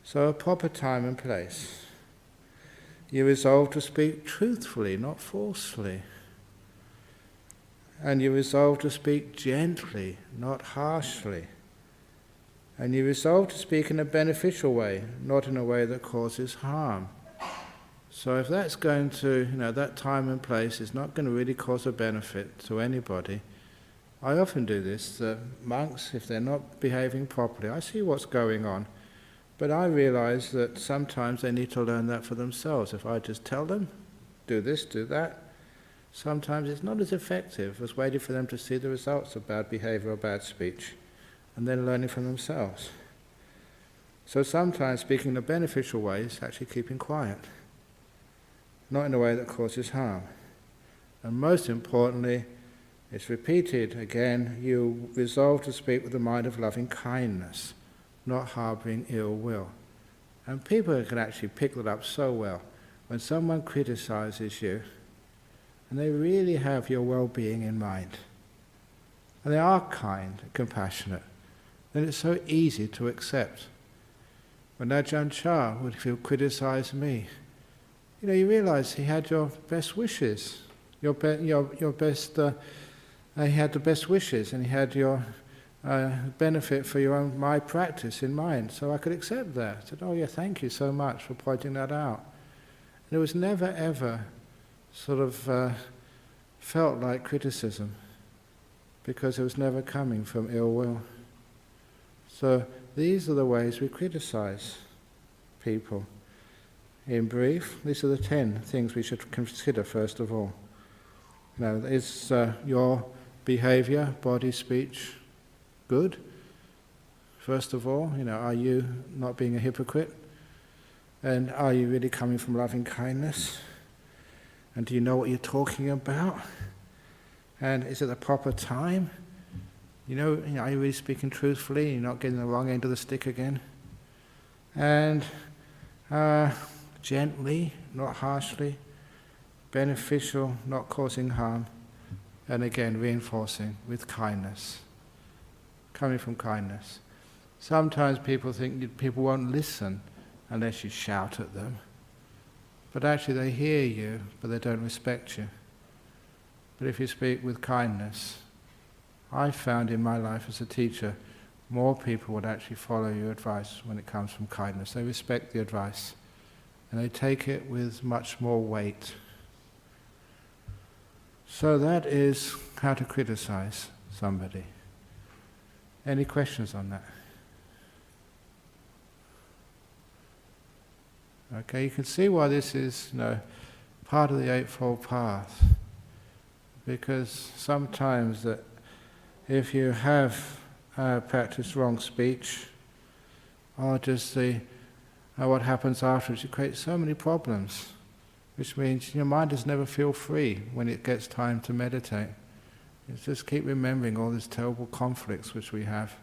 So a proper time and place. You resolve to speak truthfully, not falsely. And you resolve to speak gently, not harshly. And you resolve to speak in a beneficial way, not in a way that causes harm. So if that's going to, that time and place is not going to really cause a benefit to anybody, I often do this. The monks, if they're not behaving properly, I see what's going on. But I realize that sometimes they need to learn that for themselves. If I just tell them, do this, do that, sometimes it's not as effective as waiting for them to see the results of bad behavior or bad speech, and then learning from themselves. So sometimes speaking in a beneficial way is actually keeping quiet, not in a way that causes harm. And most importantly, it's repeated again, you resolve to speak with the mind of loving kindness, not harbouring ill will. And people can actually pick that up so well. When someone criticizes you, and they really have your well-being in mind, and they are kind and compassionate, then it's so easy to accept. When Ajahn Chah would criticize me, you realize he had your best wishes, your best. He had the best wishes, and he had your benefit for my practice in mind, so I could accept that. I said, oh yeah, thank you so much for pointing that out. And it was never ever sort of felt like criticism, because it was never coming from ill will. So these are the ways we criticize people. In brief, these are the 10 things we should consider first of all. Is your behavior, body, speech, good? First of all, are you not being a hypocrite? And are you really coming from loving kindness? And do you know what you're talking about? And is it the proper time? Are you really speaking truthfully? You're not getting the wrong end of the stick again? And gently, not harshly, beneficial, not causing harm, and again reinforcing with kindness. Coming from kindness. Sometimes people think people won't listen unless you shout at them. But actually they hear you, but they don't respect you. But if you speak with kindness, I found in my life as a teacher, more people would actually follow your advice when it comes from kindness. They respect the advice, and they take it with much more weight. So that is how to criticize somebody. Any questions on that? Okay, you can see why this is, part of the Eightfold Path. Because sometimes that if you have practiced wrong speech, or just what happens afterwards, you create so many problems, which means your mind does never feel free when it gets time to meditate. You just keep remembering all these terrible conflicts which we have,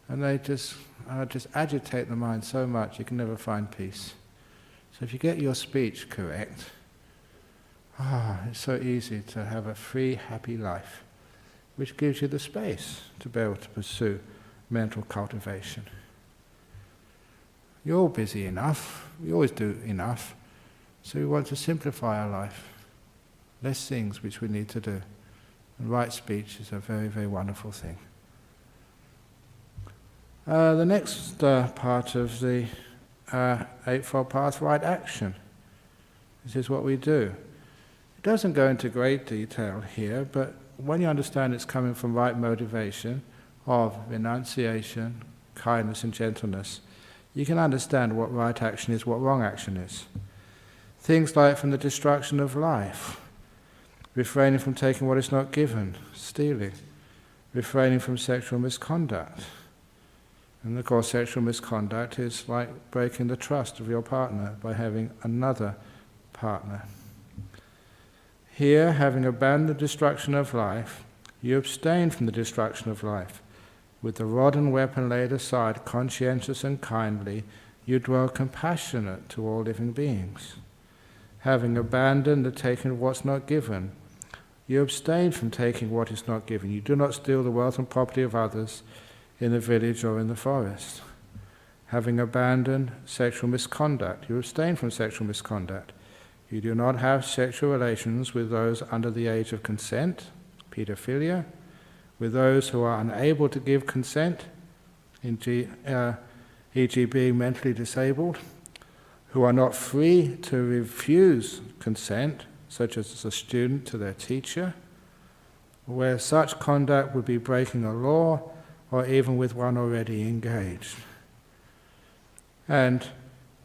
and they just agitate the mind so much you can never find peace. So if you get your speech correct, It's so easy to have a free, happy life, which gives you the space to be able to pursue mental cultivation. You're all busy enough, we always do enough, so we want to simplify our life. Less things which we need to do. And right speech is a very, very wonderful thing. The next part of the Eightfold Path, right action. This is what we do. It doesn't go into great detail here, but when you understand it's coming from right motivation of renunciation, kindness and gentleness, you can understand what right action is, what wrong action is. Things like from the destruction of life, refraining from taking what is not given, stealing, refraining from sexual misconduct. And of course sexual misconduct is like breaking the trust of your partner by having another partner. Here, having abandoned the destruction of life, you abstain from the destruction of life. With the rod and weapon laid aside, conscientious and kindly, you dwell compassionate to all living beings. Having abandoned the taking of what's not given, you abstain from taking what is not given. You do not steal the wealth and property of others in the village or in the forest. Having abandoned sexual misconduct, you abstain from sexual misconduct. You do not have sexual relations with those under the age of consent, pedophilia, with those who are unable to give consent, e.g. being mentally disabled, who are not free to refuse consent, such as a student to their teacher, where such conduct would be breaking a law, or even with one already engaged. And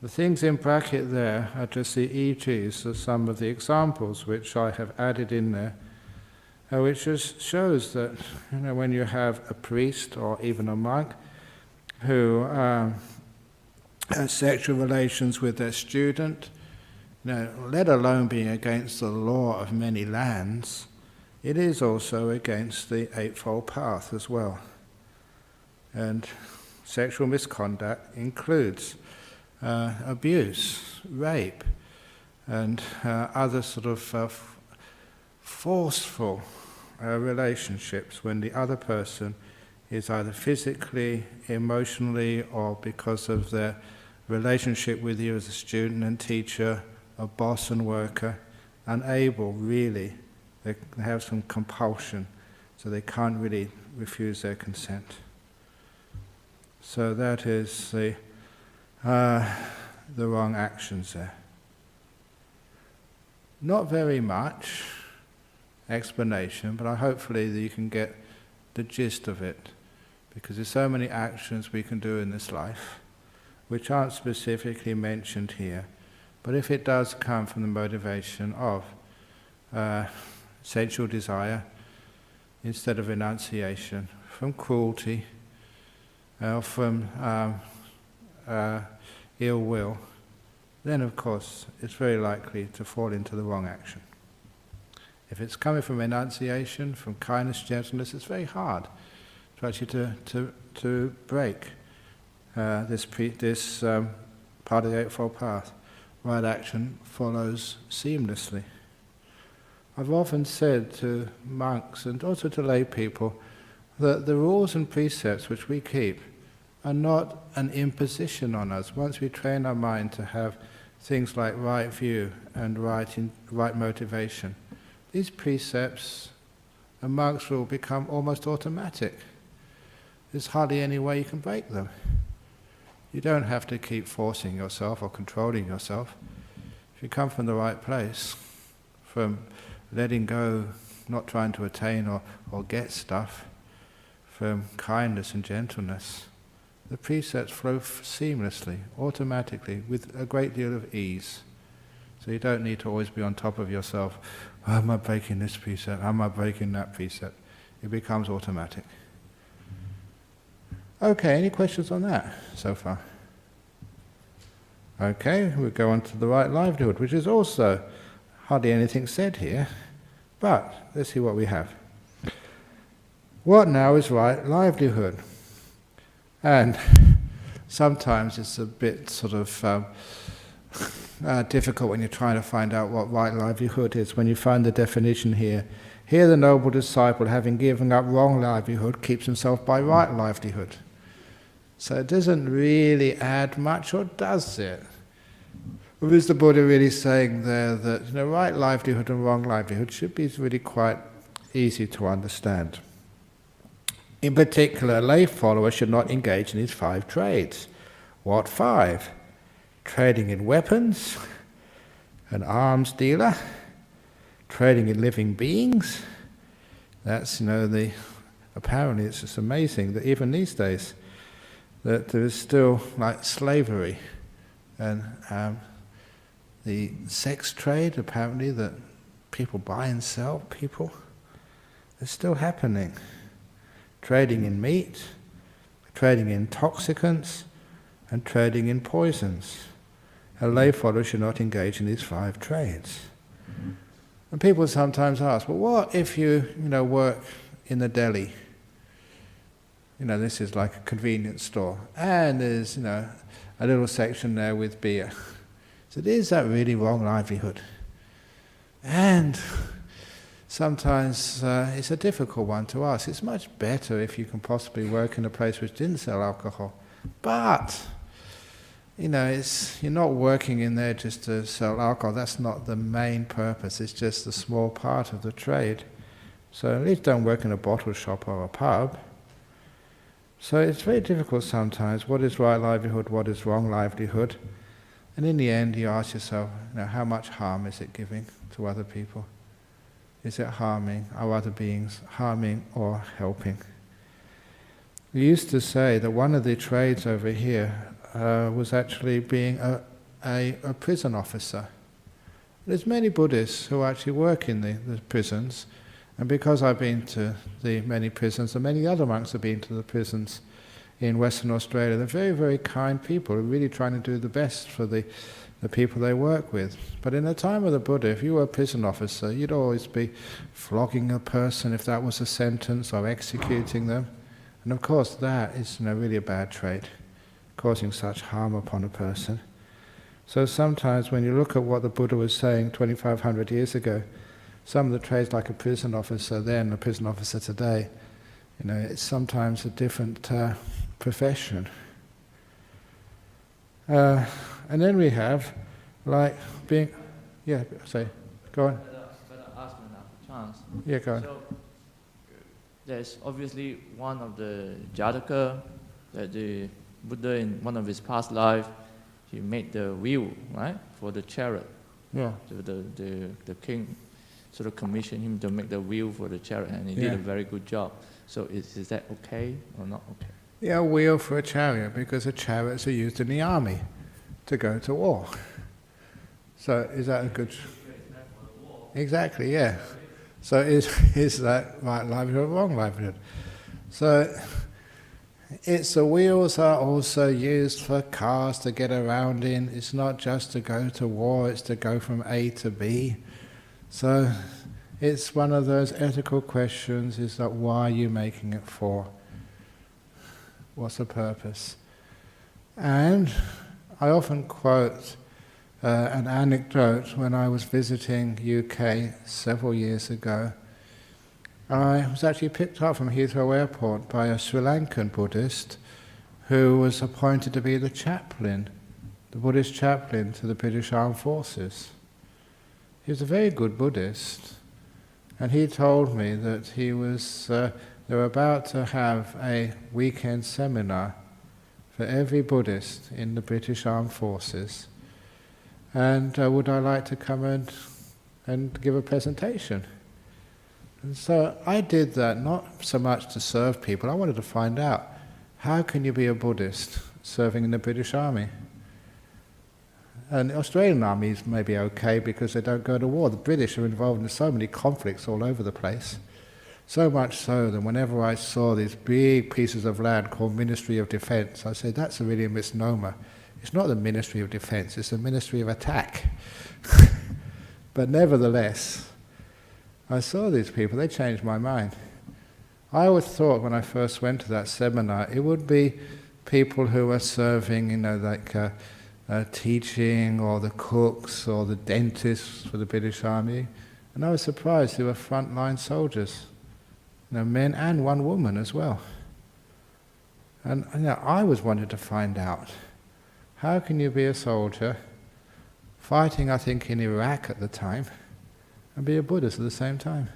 the things in bracket there are just the EGs of some of the examples which I have added in there, which just shows that when you have a priest or even a monk who has sexual relations with their student, let alone being against the law of many lands, it is also against the Eightfold Path as well. And sexual misconduct includes abuse, rape, and other sort of forceful relationships when the other person is either physically, emotionally, or because of their relationship with you as a student and teacher, a boss and worker, unable really, they have some compulsion, so they can't really refuse their consent. So that is the wrong actions there. Not very much explanation, but hopefully you can get the gist of it, because there's so many actions we can do in this life which aren't specifically mentioned here, but if it does come from the motivation of sensual desire instead of renunciation, from cruelty, from ill will, then of course it's very likely to fall into the wrong action. If it's coming from renunciation, from kindness, gentleness, it's very hard to actually to break this part of the Eightfold Path. Right action follows seamlessly. I've often said to monks and also to lay people that the rules and precepts which we keep are not an imposition on us. Once we train our mind to have things like right view and right motivation, these precepts and monks will become almost automatic. There's hardly any way you can break them. You don't have to keep forcing yourself or controlling yourself. If you come from the right place, from letting go, not trying to attain or get stuff, from kindness and gentleness, the precepts flow seamlessly, automatically, with a great deal of ease. So you don't need to always be on top of yourself. Oh, am I breaking this precept? Am I breaking that precept? It becomes automatic. Okay, any questions on that so far? Okay, we'll go on to the right livelihood, which is also hardly anything said here, but let's see what we have. What now is right livelihood? And sometimes it's a bit sort of difficult when you're trying to find out what right livelihood is. When you find the definition here, here the noble disciple, having given up wrong livelihood, keeps himself by right livelihood. So it doesn't really add much, or does it? Or is the Buddha really saying there that right livelihood and wrong livelihood should be really quite easy to understand? In particular, a lay follower should not engage in these 5 trades. What 5? Trading in weapons, an arms dealer, trading in living beings. That's, apparently it's just amazing that even these days that there is still like slavery and the sex trade, apparently, that people buy and sell people. It's still happening. Trading in meat, trading in intoxicants, and trading in poisons. A lay follower should not engage in these 5 trades. And people sometimes ask, well, what if you, work in the deli? This is like a convenience store, and there's, a little section there with beer. So is that really wrong livelihood? And sometimes it's a difficult one to ask. It's much better if you can possibly work in a place which didn't sell alcohol. But, you're not working in there just to sell alcohol. That's not the main purpose. It's just a small part of the trade. So at least don't work in a bottle shop or a pub. So it's very difficult sometimes. What is right livelihood? What is wrong livelihood? And in the end, you ask yourself, how much harm is it giving to other people? Is it harming? Are other beings harming or helping? We used to say that one of the trades over here was actually being a prison officer. There's many Buddhists who actually work in the prisons, and because I've been to the many prisons, and many other monks have been to the prisons in Western Australia, they're very, very kind people, who are really trying to do the best for the people they work with. But in the time of the Buddha, if you were a prison officer, you'd always be flogging a person if that was a sentence, or executing them. And of course that is really a bad trait, causing such harm upon a person. So sometimes when you look at what the Buddha was saying 2,500 years ago, some of the trades, like a prison officer then, a prison officer today, it's sometimes a different profession. And then we have, like, being... Yeah, say, go on. Better ask when I have a chance. Yeah, go on. So, there's obviously one of the Jataka, that the Buddha in one of his past life, he made the wheel, right, for the chariot. Yeah. So the king sort of commissioned him to make the wheel for the chariot, and he did a very good job. So is that okay or not okay? Yeah, a wheel for a chariot, because the chariots are used in the army to go to war. So is that a good... Exactly, yeah. So is that right livelihood or wrong livelihood? So the wheels are also used for cars to get around in. It's not just to go to war, it's to go from A to B. So it's one of those ethical questions, is that why are you making it for? What's the purpose? And I often quote an anecdote when I was visiting UK several years ago. I was actually picked up from Heathrow Airport by a Sri Lankan Buddhist who was appointed to be the chaplain, the Buddhist chaplain to the British Armed Forces. He was a very good Buddhist, and he told me that they were about to have a weekend seminar for every Buddhist in the British Armed Forces, and would I like to come and give a presentation? And so I did that not so much to serve people. I wanted to find out, how can you be a Buddhist serving in the British Army? And the Australian armies may be okay because they don't go to war. The British are involved in so many conflicts all over the place. So much so that whenever I saw these big pieces of land called Ministry of Defence, I said, that's really a misnomer. It's not the Ministry of Defence, it's the Ministry of Attack. But nevertheless, I saw these people, they changed my mind. I always thought when I first went to that seminar, it would be people who were serving, teaching, or the cooks, or the dentists for the British Army. And I was surprised they were frontline soldiers, men and one woman as well. And I was wanting to find out, how can you be a soldier, fighting, I think, in Iraq at the time, and be a Buddhist at the same time?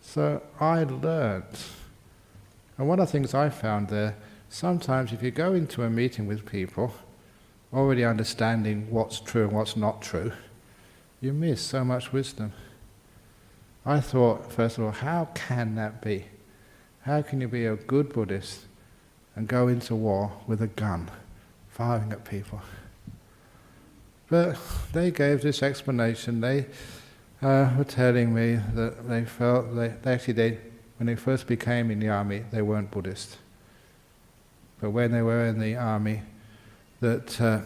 So I learned. And one of the things I found there, sometimes if you go into a meeting with people, already understanding what's true and what's not true, you miss so much wisdom. I thought, first of all, how can that be? How can you be a good Buddhist and go into war with a gun, firing at people? But they gave this explanation. They were telling me that they felt, when they first became in the army, they weren't Buddhist. But when they were in the army, that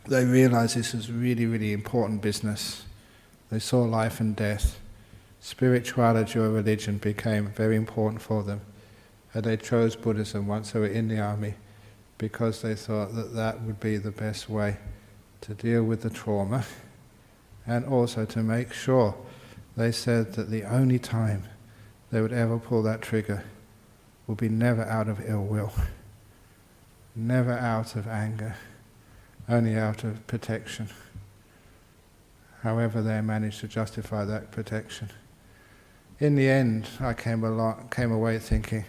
they realized this was really, really important business. They saw life and death. Spirituality or religion became very important for them. And they chose Buddhism once they were in the army because they thought that that would be the best way to deal with the trauma, and also to make sure, they said that the only time they would ever pull that trigger would be never out of ill will, never out of anger, only out of protection. However they managed to justify that protection. In the end, I came away thinking,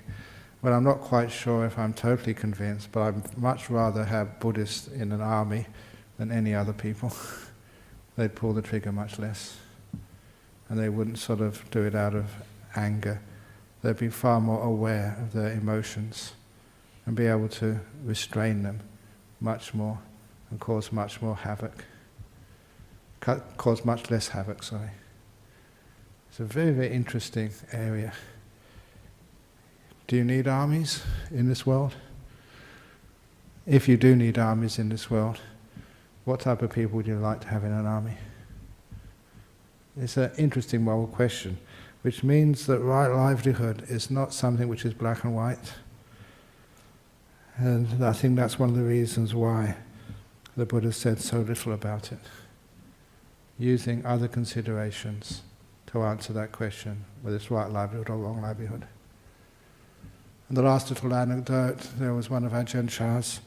well, I'm not quite sure if I'm totally convinced, but I'd much rather have Buddhists in an army than any other people. They'd pull the trigger much less. And they wouldn't sort of do it out of anger. They'd be far more aware of their emotions and be able to restrain them much more and cause much more havoc. Cause much less havoc, sorry. It's a very, very interesting area. Do you need armies in this world? If you do need armies in this world, what type of people would you like to have in an army? It's an interesting moral question, which means that right livelihood is not something which is black and white. And I think that's one of the reasons why the Buddha said so little about it. Using other considerations to answer that question, whether it's right livelihood or wrong livelihood. And the last little anecdote, there was one of Ajahn Chah's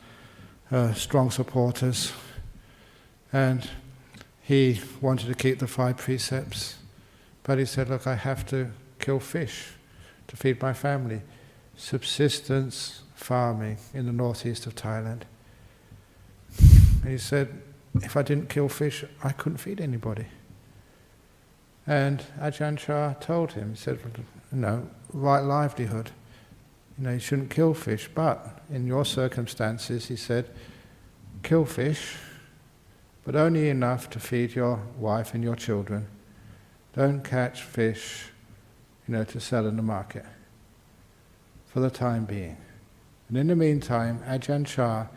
strong supporters, and he wanted to keep the 5 precepts, but he said, look, I have to kill fish to feed my family. Subsistence farming in the northeast of Thailand. And he said, if I didn't kill fish, I couldn't feed anybody. And Ajahn Chah told him, he said, right livelihood, you shouldn't kill fish, but in your circumstances, he said, kill fish, but only enough to feed your wife and your children. Don't catch fish, to sell in the market, for the time being. And in the meantime, Ajahn Chah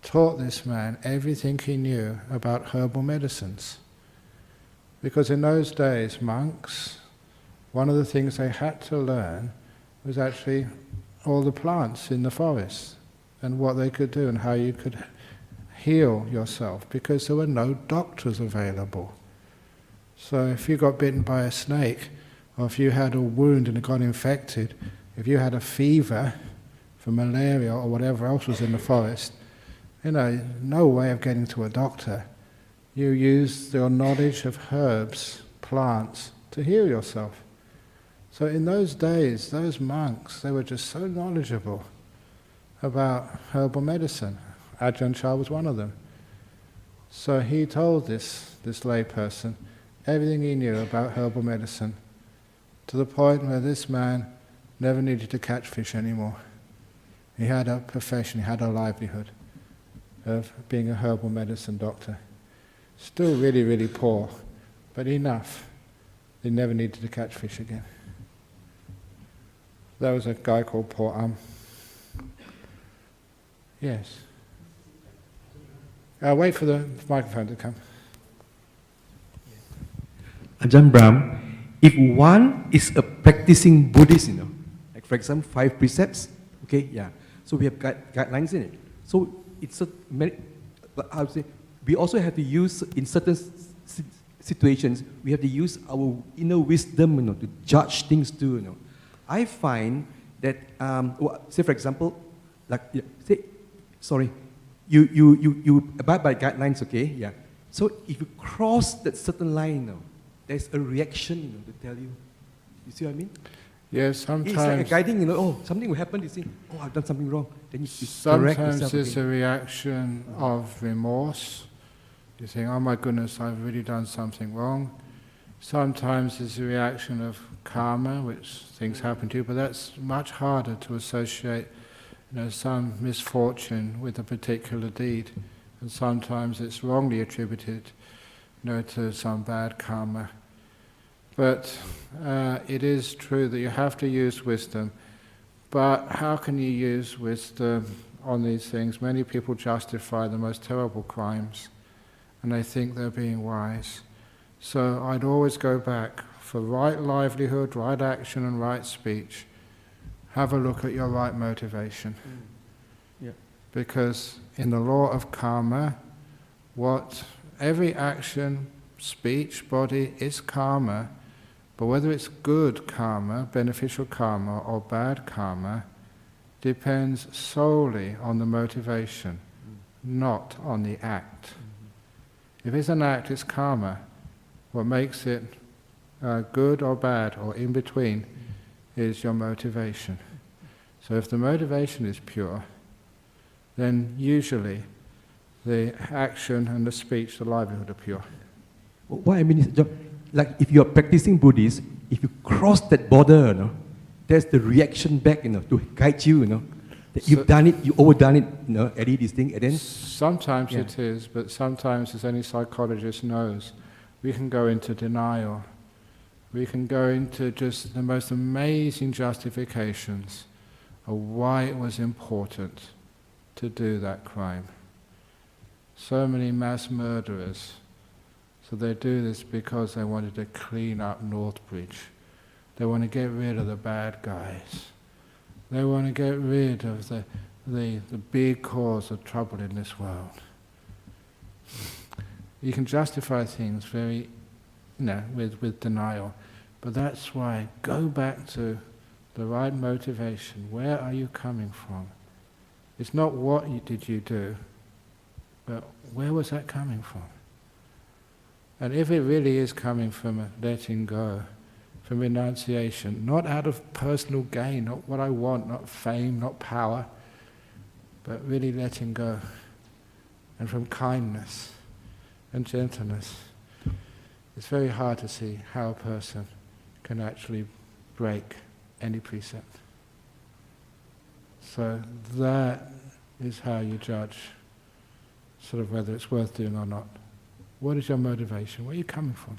taught this man everything he knew about herbal medicines. Because in those days, monks, one of the things they had to learn was actually all the plants in the forest and what they could do and how you could heal yourself, because there were no doctors available. So if you got bitten by a snake, or if you had a wound and it got infected, if you had a fever for malaria or whatever else was in the forest, no way of getting to a doctor. You used your knowledge of herbs, plants, to heal yourself. So in those days, those monks, they were just so knowledgeable about herbal medicine. Ajahn Chah was one of them. So he told this lay person everything he knew about herbal medicine, to the point where this man never needed to catch fish anymore. He had a profession, he had a livelihood of being a herbal medicine doctor. Still really, really poor, but enough. He never needed to catch fish again. There was a guy called Paul Yes. Wait for the microphone to come. Ajahn Brahm, if one is a practicing Buddhist, like for example, 5 precepts, okay, yeah. So we have guidelines in it. So it's a, I would say, we also have to use, in certain situations, we have to use our inner wisdom, to judge things too, I find that, say for example, like, you abide by guidelines, okay, yeah. So if you cross that certain line, there's a reaction, to tell you. You see what I mean? Yes, sometimes. It's like a guiding, something will happen, you think, oh, I've done something wrong. Then you correct Sometimes yourself it's again. a reaction of remorse. You think, oh my goodness, I've really done something wrong. Sometimes it's a reaction of karma, which things happen to you, but that's much harder to associate, some misfortune with a particular deed. And sometimes it's wrongly attributed, to some bad karma. But it is true that you have to use wisdom. But how can you use wisdom on these things? Many people justify the most terrible crimes, and they think they're being wise. So I'd always go back for right livelihood, right action, and right speech. Have a look at your right motivation. Yeah. Because in the law of karma, every action, speech, body is karma, but whether it's good karma, beneficial karma, or bad karma, depends solely on the motivation, not on the act. If it's an act, it's karma. What makes it good or bad, or in between, is your motivation. So if the motivation is pure, then usually the action and the speech, the livelihood are pure. What I mean is, like if you're practicing Buddhist, if you cross that border, there's the reaction back, to guide you, that you've done it, you overdone it, edit this thing, and then... Sometimes it is, but sometimes, as any psychologist knows, we can go into denial. We can go into just the most amazing justifications of why it was important to do that crime. So many mass murderers, so they do this because they wanted to clean up Northbridge. They want to get rid of the bad guys. They want to get rid of the big cause of trouble in this world. You can justify things very, with denial. But that's why, go back to the right motivation. Where are you coming from? It's not what did you do, but where was that coming from? And if it really is coming from a letting go, from renunciation, not out of personal gain, not what I want, not fame, not power, but really letting go, and from kindness and gentleness, it's very hard to see how a person can actually break any precept. So that is how you judge sort of whether it's worth doing or not. What is your motivation? Where are you coming from?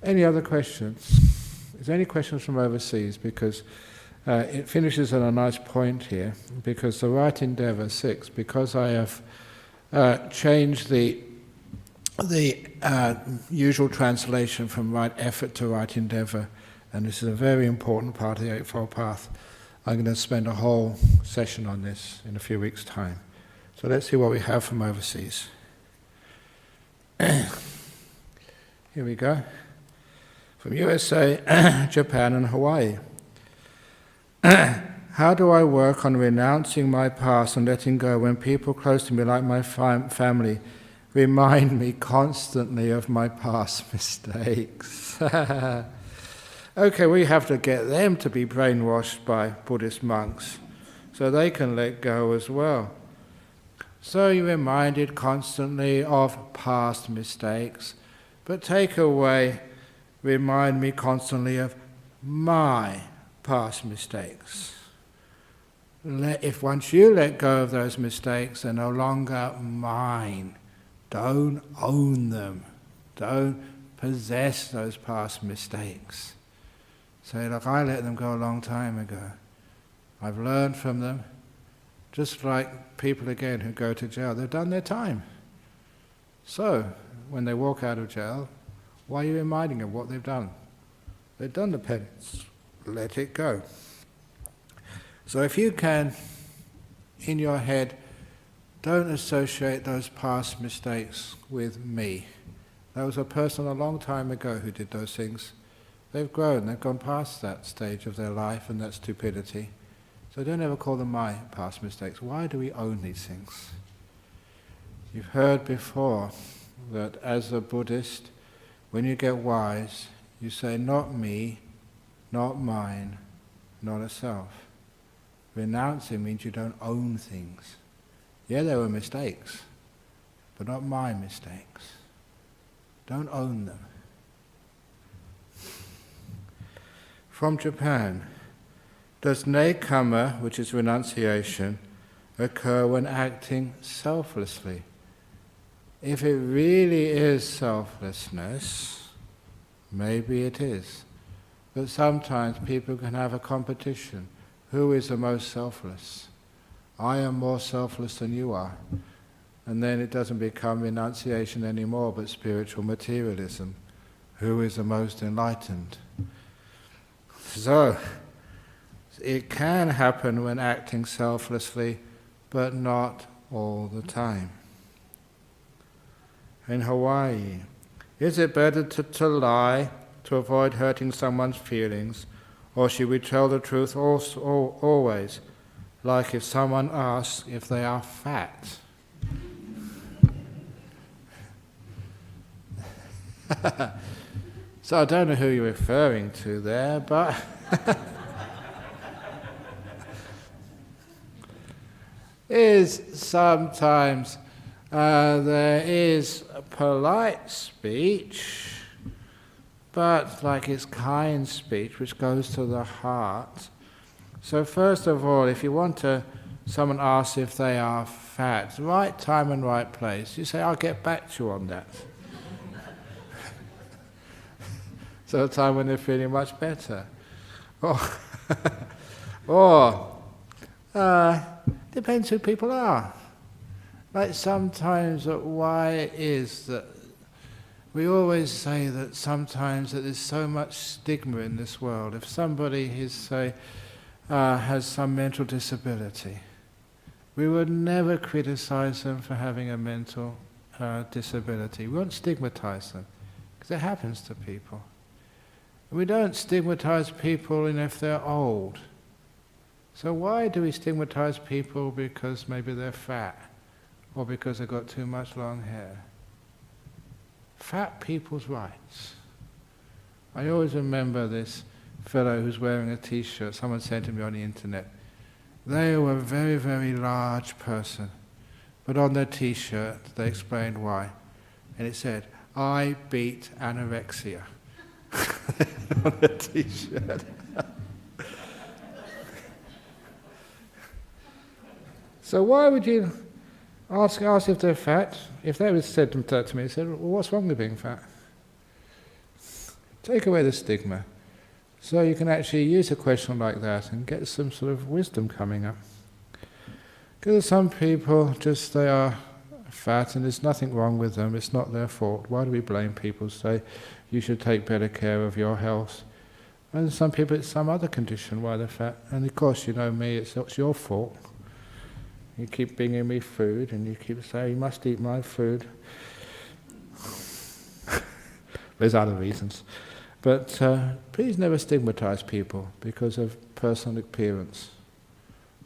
Any other questions? Is there any questions from overseas? Because it finishes on a nice point here, because the right endeavour 6, because I have changed the usual translation from right effort to right endeavour, and this is a very important part of the Eightfold Path. I'm going to spend a whole session on this in a few weeks' time. So let's see what we have from overseas. Here we go. From USA, Japan and Hawaii. How do I work on renouncing my past and letting go when people close to me, like my family, remind me constantly of my past mistakes? Okay, we have to get them to be brainwashed by Buddhist monks so they can let go as well. So you're reminded constantly of past mistakes, but take away, remind me constantly of my past mistakes. If once you let go of those mistakes, they're no longer mine. Don't own them. Don't possess those past mistakes. Say, look, I let them go a long time ago. I've learned from them. Just like people again who go to jail, they've done their time. So, when they walk out of jail, why are you reminding them what they've done? They've done the penance. Let it go. So if you can, in your head, don't associate those past mistakes with me. There was a person a long time ago who did those things. They've grown, they've gone past that stage of their life and that stupidity. So don't ever call them my past mistakes. Why do we own these things? You've heard before that as a Buddhist, when you get wise, you say, not me, not mine, not a self. Renouncing means you don't own things. Yeah, there were mistakes, but not my mistakes. Don't own them. From Japan, does nekama, which is renunciation, occur when acting selflessly? If it really is selflessness, maybe it is. But sometimes people can have a competition. Who is the most selfless? I am more selfless than you are. And then it doesn't become renunciation anymore, but spiritual materialism. Who is the most enlightened? So, it can happen when acting selflessly, but not all the time. In Hawaii, is it better to lie to avoid hurting someone's feelings, or should we tell the truth always, like if someone asks if they are fat? So I don't know who you're referring to there, but is sometimes there is polite speech, but like it's kind speech which goes to the heart. So first of all, if you want someone asks if they are fat, right time and right place, you say, I'll get back to you on that. So a time when they're feeling much better. Or depends who people are. Like sometimes why it is that we always say that sometimes that there's so much stigma in this world. If somebody is, say, has some mental disability, we would never criticize them for having a mental disability. We won't stigmatize them, because it happens to people. We don't stigmatize people if they're old. So why do we stigmatize people because maybe they're fat, or because they've got too much long hair? Fat people's rights. I always remember this fellow who's wearing a t-shirt, someone sent to me on the internet. They were a very, very large person, but on their t-shirt they explained why. And it said, I beat anorexia. On the t-shirt. So why would you ask if they're fat? If they said that to me, said, well, what's wrong with being fat? Take away the stigma. So you can actually use a question like that and get some sort of wisdom coming up. Because some people just, they are fat and there's nothing wrong with them, it's not their fault. Why do we blame people, say, you should take better care of your health? And some people, it's some other condition why they're fat. And of course, you know me, it's your fault. You keep bringing me food and you keep saying, you must eat my food. There's other reasons. But please never stigmatize people because of personal appearance,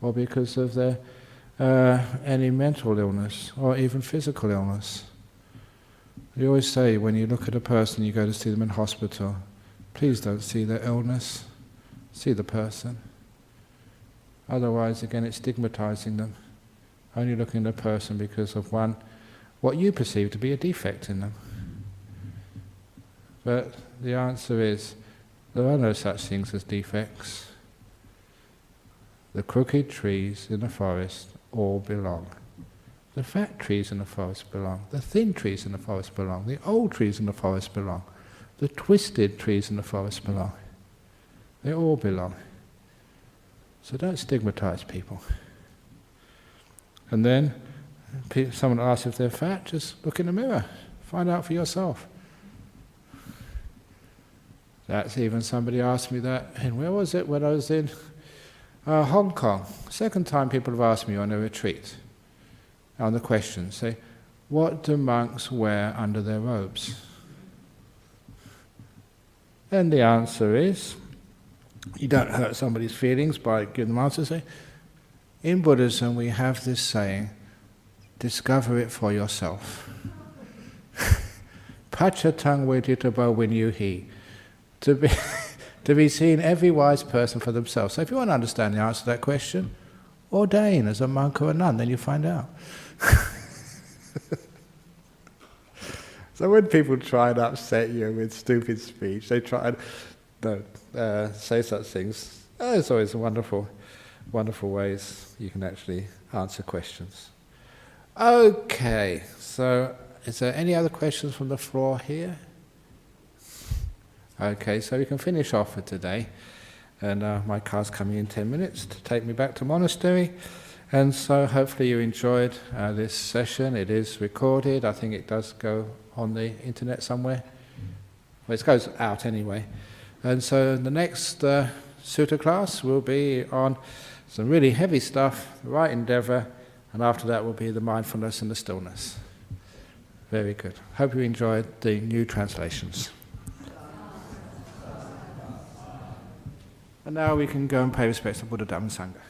or because of their any mental illness, or even physical illness. You always say when you look at a person, you go to see them in hospital, please don't see their illness, see the person. Otherwise, again, it's stigmatizing them, only looking at a person because of what you perceive to be a defect in them. But the answer is, there are no such things as defects. The crooked trees in the forest all belong. The fat trees in the forest belong. The thin trees in the forest belong. The old trees in the forest belong. The twisted trees in the forest belong. They all belong. So don't stigmatize people. And then, someone asks if they're fat, just look in the mirror. Find out for yourself. That's even somebody asked me that, and where was it when I was in Hong Kong. Second time people have asked me on a retreat, on the question, say, what do monks wear under their robes? And the answer is, you don't hurt somebody's feelings by giving them answers. Say, in Buddhism we have this saying, discover it for yourself. Pachatang veditaba vinyuhi. To be seen every wise person for themselves. So if you want to understand the answer to that question, ordain as a monk or a nun, then you find out. So when people try and upset you with stupid speech, they try and say such things. There's always wonderful ways you can actually answer questions. Okay, so is there any other questions from the floor here? Okay, so we can finish off for today. And my car's coming in 10 minutes to take me back to monastery. And so hopefully you enjoyed this session. It is recorded. I think it does go on the internet somewhere. Well, it goes out anyway. And so the next sutta class will be on some really heavy stuff, the right endeavour, and after that will be the mindfulness and the stillness. Very good. Hope you enjoyed the new translations. And now we can go and pay respects to Buddha, Dhamma, and Sangha.